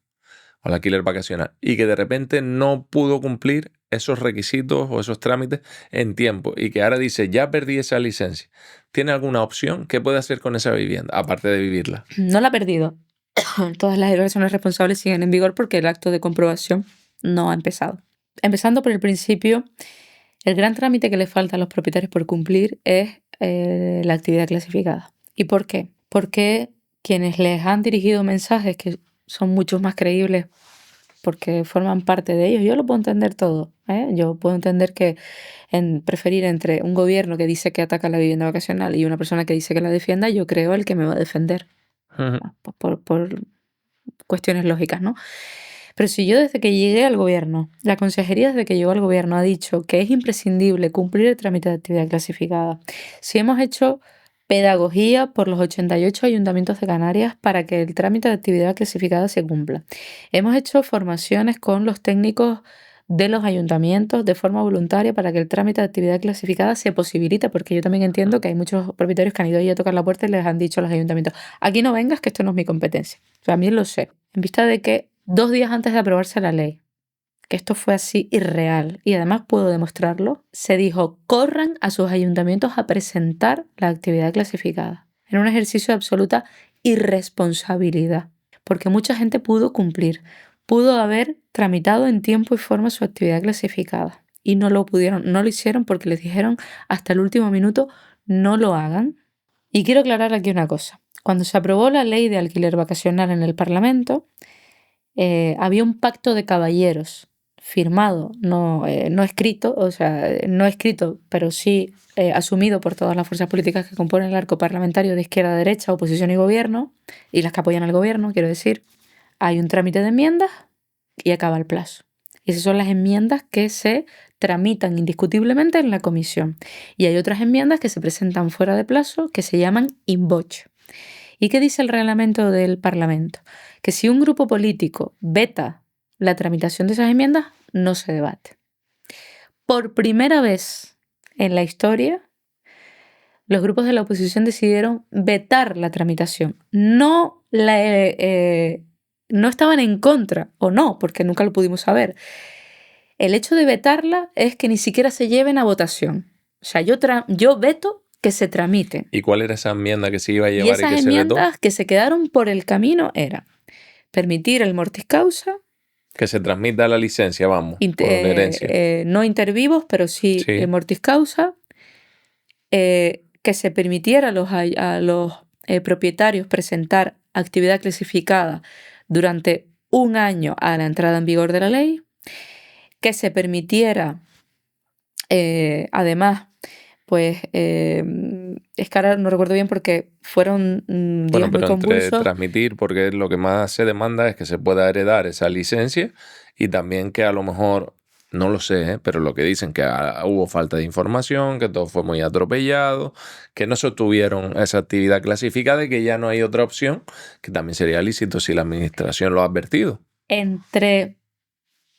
o al alquiler vacacional y que de repente no pudo cumplir esos requisitos o esos trámites en tiempo y que ahora dice, ya perdí esa licencia. ¿Tiene alguna opción? ¿Qué puede hacer con esa vivienda, aparte de vivirla? No la ha perdido. Todas las declaraciones responsables siguen en vigor porque el acto de comprobación no ha empezado. Empezando por el principio, el gran trámite que le falta a los propietarios por cumplir es la actividad clasificada. ¿Y por qué? Porque quienes les han dirigido mensajes que son muchos más creíbles porque forman parte de ellos, yo lo puedo entender todo, ¿eh? Yo puedo entender que preferir entre un gobierno que dice que ataca la vivienda vacacional y una persona que dice que la defienda, yo creo el que me va a defender. Por cuestiones lógicas, ¿no? Pero si yo desde que llegué al gobierno, la consejería desde que llegó al gobierno ha dicho que es imprescindible cumplir el trámite de actividad clasificada, si hemos hecho pedagogía por los 88 ayuntamientos de Canarias para que el trámite de actividad clasificada se cumpla, hemos hecho formaciones con los técnicos de los ayuntamientos de forma voluntaria para que el trámite de actividad clasificada se posibilite, porque yo también entiendo que hay muchos propietarios que han ido ahí a tocar la puerta y les han dicho a los ayuntamientos, aquí no vengas que esto no es mi competencia. O sea, a mí lo sé. En vista de que 2 días antes de aprobarse la ley, que esto fue así irreal y además puedo demostrarlo, se dijo, corran a sus ayuntamientos a presentar la actividad clasificada. En un ejercicio de absoluta irresponsabilidad, porque mucha gente pudo cumplir, pudo haber tramitado en tiempo y forma su actividad clasificada y no lo pudieron, no lo hicieron porque les dijeron hasta el último minuto no lo hagan. Y quiero aclarar aquí una cosa. Cuando se aprobó la ley de alquiler vacacional en el Parlamento, había un pacto de caballeros firmado, no escrito, o sea, no escrito, pero sí asumido por todas las fuerzas políticas que componen el arco parlamentario de izquierda a derecha, oposición y gobierno, y las que apoyan al gobierno, quiero decir. Hay un trámite de enmiendas y acaba el plazo. Y esas son las enmiendas que se tramitan indiscutiblemente en la comisión. Y hay otras enmiendas que se presentan fuera de plazo que se llaman in voce. ¿Y qué dice el reglamento del Parlamento? Que si un grupo político veta la tramitación de esas enmiendas, no se debate. Por primera vez en la historia, los grupos de la oposición decidieron vetar la tramitación. No estaban en contra, o no, porque nunca lo pudimos saber. El hecho de vetarla es que ni siquiera se lleven a votación. O sea, yo veto que se tramiten. ¿Y cuál era esa enmienda que se iba a Y llevar y esas que se vetó? enmiendas que se quedaron por el camino era permitir el mortis causa, Que se transmita la licencia, vamos, por herencia. no inter vivos, pero sí Sí. mortis causa, que se permitiera a los propietarios presentar actividad clasificada durante un año a la entrada en vigor de la ley, que se permitiera, además, pues, es que ahora no recuerdo bien porque fueron días Bueno, muy pero entre convulsos. transmitir, porque lo que más se demanda es que se pueda heredar esa licencia y también que a lo mejor, no lo sé, pero lo que dicen que hubo falta de información, que todo fue muy atropellado, que no se obtuvieron esa actividad clasificada y que ya no hay otra opción, que también sería lícito si la administración lo ha advertido.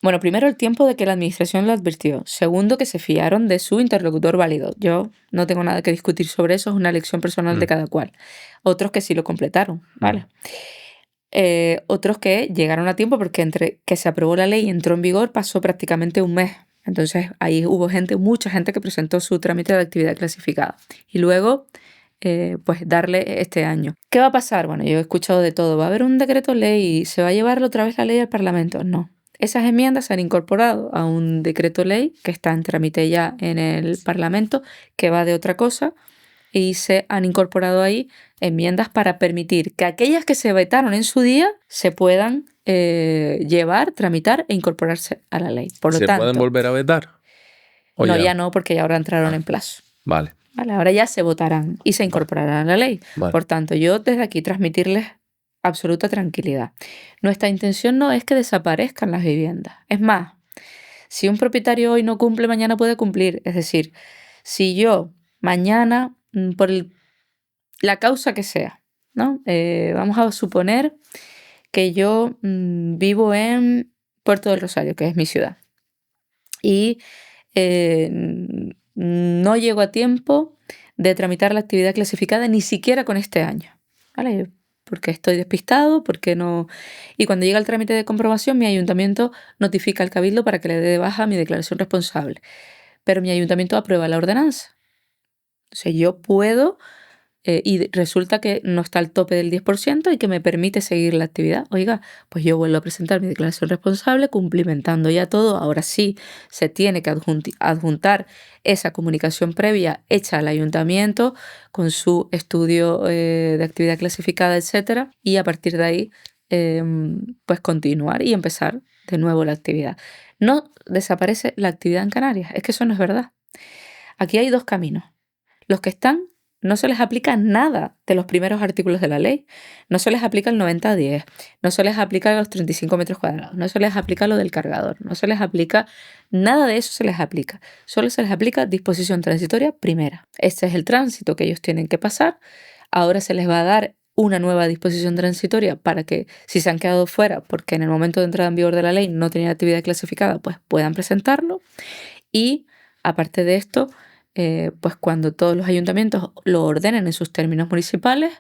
Bueno, primero el tiempo de que la administración lo advirtió. Segundo, que se fiaron de su interlocutor válido. Yo no tengo nada que discutir sobre eso, es una elección personal de cada cual. Otros que sí lo completaron, ¿vale? Otros que llegaron a tiempo porque entre que se aprobó la ley y entró en vigor pasó prácticamente un mes. Entonces ahí hubo mucha gente que presentó su trámite de actividad clasificada. Y luego, pues darle este año. ¿Qué va a pasar? Bueno, yo he escuchado de todo. ¿Va a haber un decreto ley y se va a llevar otra vez la ley al Parlamento? No. Esas enmiendas se han incorporado a un decreto ley que está en trámite ya en el Parlamento, que va de otra cosa, y se han incorporado ahí enmiendas para permitir que aquellas que se vetaron en su día se puedan llevar, tramitar e incorporarse a la ley. Por lo ¿Se tanto, pueden volver a vetar? ¿O no, ya no, porque ya ahora entraron en plazo. Vale. Vale, ahora ya se votarán y se incorporarán a la ley. Vale. Por tanto, yo desde aquí transmitirles absoluta tranquilidad. Nuestra intención no es que desaparezcan las viviendas. Es más, si un propietario hoy no cumple, mañana puede cumplir. Es decir, si yo mañana, por la causa que sea, ¿no? Vamos a suponer que yo vivo en Puerto del Rosario, que es mi ciudad, y no llego a tiempo de tramitar la actividad clasificada ni siquiera con este año, ¿vale? Porque estoy despistado, porque no... Y cuando llega el trámite de comprobación, mi ayuntamiento notifica al cabildo para que le dé de baja mi declaración responsable. Pero mi ayuntamiento aprueba la ordenanza. O sea, yo puedo... y resulta que no está al tope del 10% y que me permite seguir la actividad. Oiga, pues yo vuelvo a presentar mi declaración responsable cumplimentando ya todo. Ahora sí, se tiene que adjuntar esa comunicación previa hecha al ayuntamiento con su estudio de actividad clasificada, etcétera, y a partir de ahí pues continuar y empezar de nuevo la actividad. No desaparece la actividad en Canarias, es que eso no es verdad. Aquí hay dos caminos. Los que están, no se les aplica nada de los primeros artículos de la ley. No se les aplica el 90-10, no se les aplica los 35 metros cuadrados, no se les aplica lo del cargador, no se les aplica nada de eso se les aplica. Solo se les aplica disposición transitoria primera. Este es el tránsito que ellos tienen que pasar. Ahora se les va a dar una nueva disposición transitoria para que si se han quedado fuera, porque en el momento de entrada en vigor de la ley no tenían actividad clasificada, pues puedan presentarlo. Y aparte de esto, pues cuando todos los ayuntamientos lo ordenen en sus términos municipales,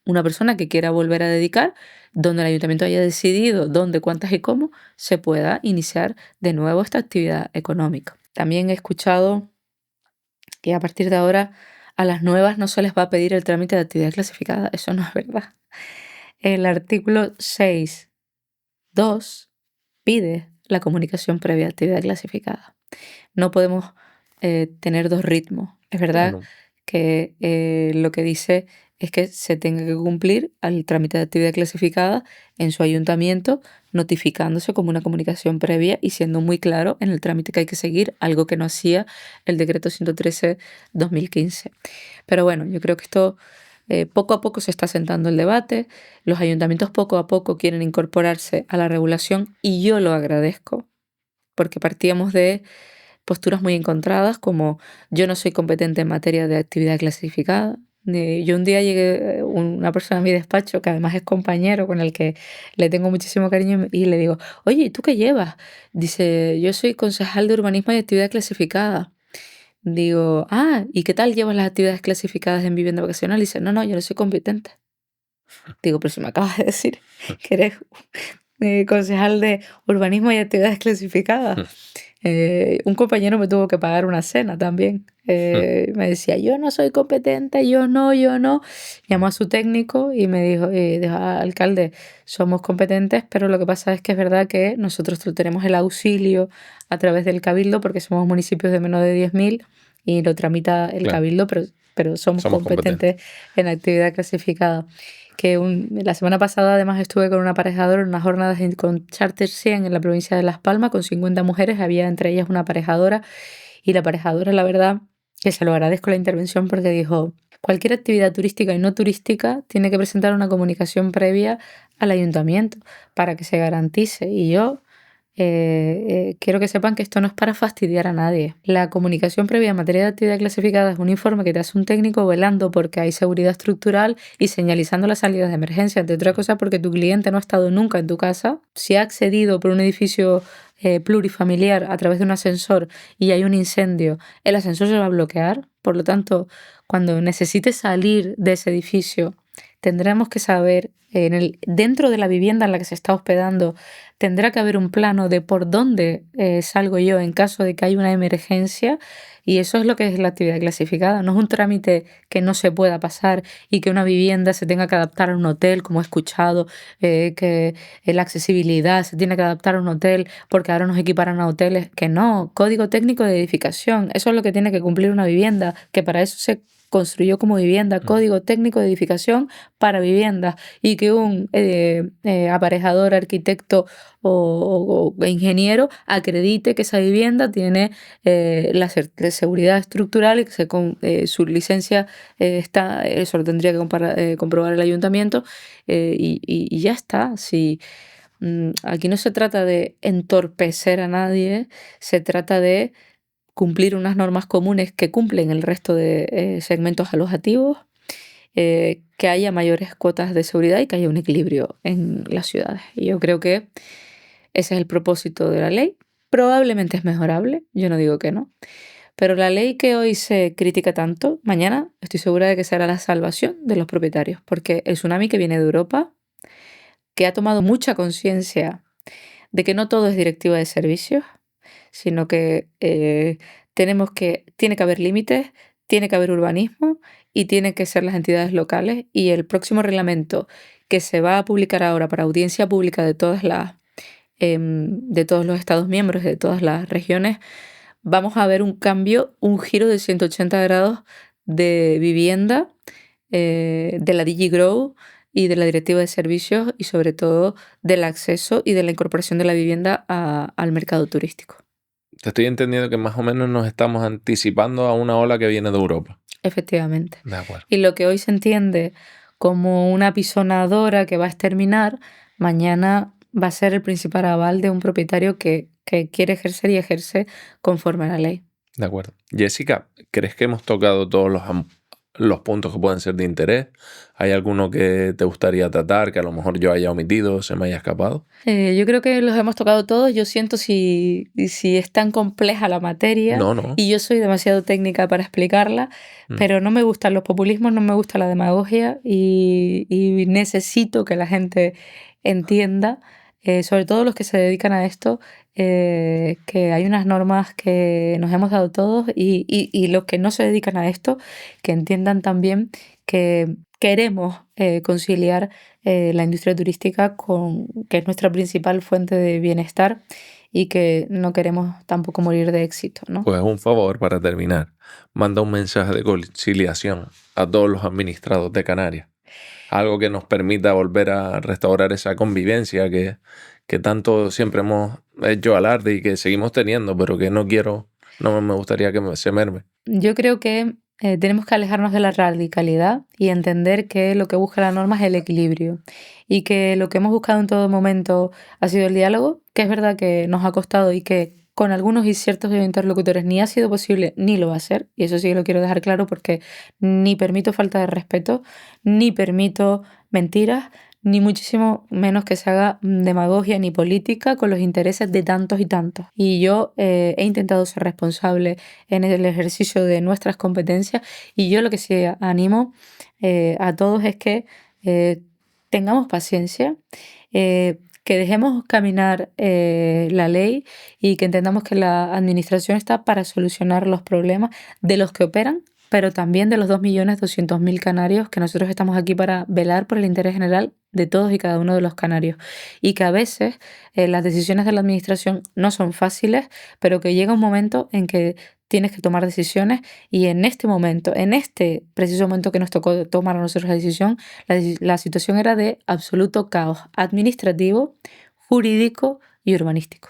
una persona que quiera volver a dedicar, donde el ayuntamiento haya decidido dónde, cuántas y cómo, se pueda iniciar de nuevo esta actividad económica. También he escuchado que a partir de ahora a las nuevas no se les va a pedir el trámite de actividad clasificada. Eso no es verdad. El artículo 6.2 pide la comunicación previa a actividad clasificada. No podemos tener dos ritmos. Es verdad Bueno, que lo que dice es que se tenga que cumplir al trámite de actividad clasificada en su ayuntamiento, notificándose como una comunicación previa y siendo muy claro en el trámite que hay que seguir, algo que no hacía el decreto 113/2015. Pero bueno, yo creo que esto poco a poco se está sentando el debate, los ayuntamientos poco a poco quieren incorporarse a la regulación y yo lo agradezco, porque partíamos de posturas muy encontradas, como yo no soy competente en materia de actividad clasificada. Yo un día llegué una persona a mi despacho, que además es compañero, con el que le tengo muchísimo cariño, y le digo, oye, ¿y tú qué llevas? Dice, yo soy concejal de urbanismo y actividad clasificada. Digo, ¿y qué tal llevas las actividades clasificadas en vivienda vacacional? Dice, no, yo no soy competente. Digo, pero si me acabas de decir que eres concejal de urbanismo y actividades clasificadas. Un compañero me tuvo que pagar una cena también. Me decía, yo no soy competente, yo no. Llamó a su técnico y me dijo, alcalde, somos competentes, pero lo que pasa es que es verdad que nosotros tenemos el auxilio a través del cabildo porque somos municipios de menos de 10.000 y lo tramita el Claro, cabildo, pero somos somos competentes. competentes en actividad clasificada. La semana pasada además estuve con un aparejador en unas jornadas con Charter 100 en la provincia de Las Palmas con 50 mujeres, había entre ellas una aparejadora y la aparejadora, la verdad, que se lo agradezco la intervención porque dijo, cualquier actividad turística y no turística tiene que presentar una comunicación previa al ayuntamiento para que se garantice. Y yo quiero que sepan que esto no es para fastidiar a nadie. La comunicación previa en materia de actividad clasificada es un informe que te hace un técnico velando porque hay seguridad estructural y señalizando las salidas de emergencia, entre otras cosas porque tu cliente no ha estado nunca en tu casa. Si ha accedido por un edificio plurifamiliar a través de un ascensor y hay un incendio, el ascensor se va a bloquear. Por lo tanto, cuando necesites salir de ese edificio, tendremos que saber, dentro de la vivienda en la que se está hospedando, tendrá que haber un plano de por dónde salgo yo en caso de que haya una emergencia. Y eso es lo que es la actividad clasificada. No es un trámite que no se pueda pasar y que una vivienda se tenga que adaptar a un hotel, como he escuchado, que la accesibilidad se tiene que adaptar a un hotel porque ahora nos equiparan a hoteles. Que no, código técnico de edificación. Eso es lo que tiene que cumplir una vivienda, que para eso se construyó como vivienda, código técnico de edificación para viviendas, y que un aparejador, arquitecto o ingeniero acredite que esa vivienda tiene la seguridad estructural y que su licencia está, eso lo tendría que comprobar el ayuntamiento, y ya está. Si, aquí no se trata de entorpecer a nadie, se trata de cumplir unas normas comunes que cumplen el resto de segmentos alojativos, que haya mayores cuotas de seguridad y que haya un equilibrio en las ciudades. Y yo creo que ese es el propósito de la ley. Probablemente es mejorable, yo no digo que no, pero la ley que hoy se critica tanto, mañana estoy segura de que será la salvación de los propietarios, porque el tsunami que viene de Europa, que ha tomado mucha conciencia de que no todo es directiva de servicios, sino que tiene que haber límites, tiene que haber urbanismo y tienen que ser las entidades locales. Y el próximo reglamento que se va a publicar ahora para audiencia pública de todos los Estados miembros, de todas las regiones, vamos a ver un cambio, un giro de 180 grados de vivienda, de la DigiGrow y de la Directiva de Servicios y sobre todo del acceso y de la incorporación de la vivienda al mercado turístico. Te estoy entendiendo que más o menos nos estamos anticipando a una ola que viene de Europa. Efectivamente. De acuerdo. Y lo que hoy se entiende como una apisonadora que va a exterminar, mañana va a ser el principal aval de un propietario que quiere ejercer y ejerce conforme a la ley. De acuerdo. Jessica, ¿crees que hemos tocado todos los puntos que pueden ser de interés? ¿Hay alguno que te gustaría tratar que a lo mejor yo haya omitido, se me haya escapado? Yo creo que los hemos tocado todos. Yo siento si es tan compleja la materia No. y yo soy demasiado técnica para explicarla, pero no me gustan los populismos, no me gusta la demagogia y necesito que la gente entienda, sobre todo los que se dedican a esto, que hay unas normas que nos hemos dado todos y los que no se dedican a esto, que entiendan también que queremos conciliar la industria turística que es nuestra principal fuente de bienestar y que no queremos tampoco morir de éxito, ¿no? Pues un favor para terminar. Manda un mensaje de conciliación a todos los administrados de Canarias. Algo que nos permita volver a restaurar esa convivencia que tanto siempre hemos hecho alarde y que seguimos teniendo, pero que no me gustaría que se merme. Yo creo que tenemos que alejarnos de la radicalidad y entender que lo que busca la norma es el equilibrio y que lo que hemos buscado en todo momento ha sido el diálogo, que es verdad que nos ha costado y que con algunos y ciertos interlocutores ni ha sido posible ni lo va a ser, y eso sí que lo quiero dejar claro porque ni permito falta de respeto, ni permito mentiras, ni muchísimo menos que se haga demagogia ni política con los intereses de tantos y tantos. Y yo he intentado ser responsable en el ejercicio de nuestras competencias y yo lo que sí animo a todos es que tengamos paciencia, que dejemos caminar la ley y que entendamos que la administración está para solucionar los problemas de los que operan, pero también de los 2.200.000 canarios, que nosotros estamos aquí para velar por el interés general de todos y cada uno de los canarios. Y que a veces las decisiones de la administración no son fáciles, pero que llega un momento en que tienes que tomar decisiones, y en este momento, en este preciso momento que nos tocó tomar a nosotros la decisión, la situación era de absoluto caos administrativo, jurídico y urbanístico.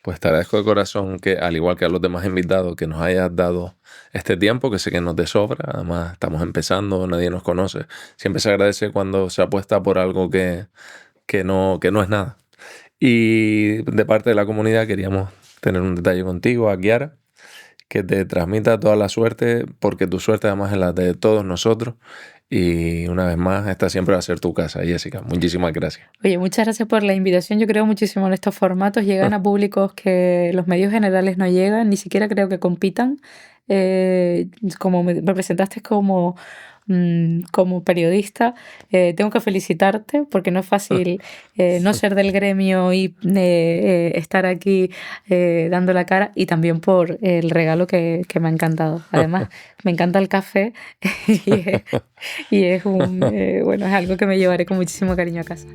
Pues te agradezco de corazón que, al igual que a los demás invitados, que nos hayas dado este tiempo, que sé que nos de sobra. Además, estamos empezando, nadie nos conoce. Siempre se agradece cuando se apuesta por algo que no es nada. Y de parte de la comunidad queríamos tener un detalle contigo, a Kiara, que te transmita toda la suerte, porque tu suerte además es la de todos nosotros. Y una vez más, esta siempre va a ser tu casa, Jessica. Muchísimas gracias. Oye, muchas gracias por la invitación. Yo creo muchísimo en estos formatos. Llegan a públicos que los medios generales no llegan, ni siquiera creo que compitan. Como me presentaste como periodista, tengo que felicitarte porque no es fácil no ser del gremio y estar aquí dando la cara, y también por el regalo que me ha encantado. Además, me encanta el café y es algo que me llevaré con muchísimo cariño a casa.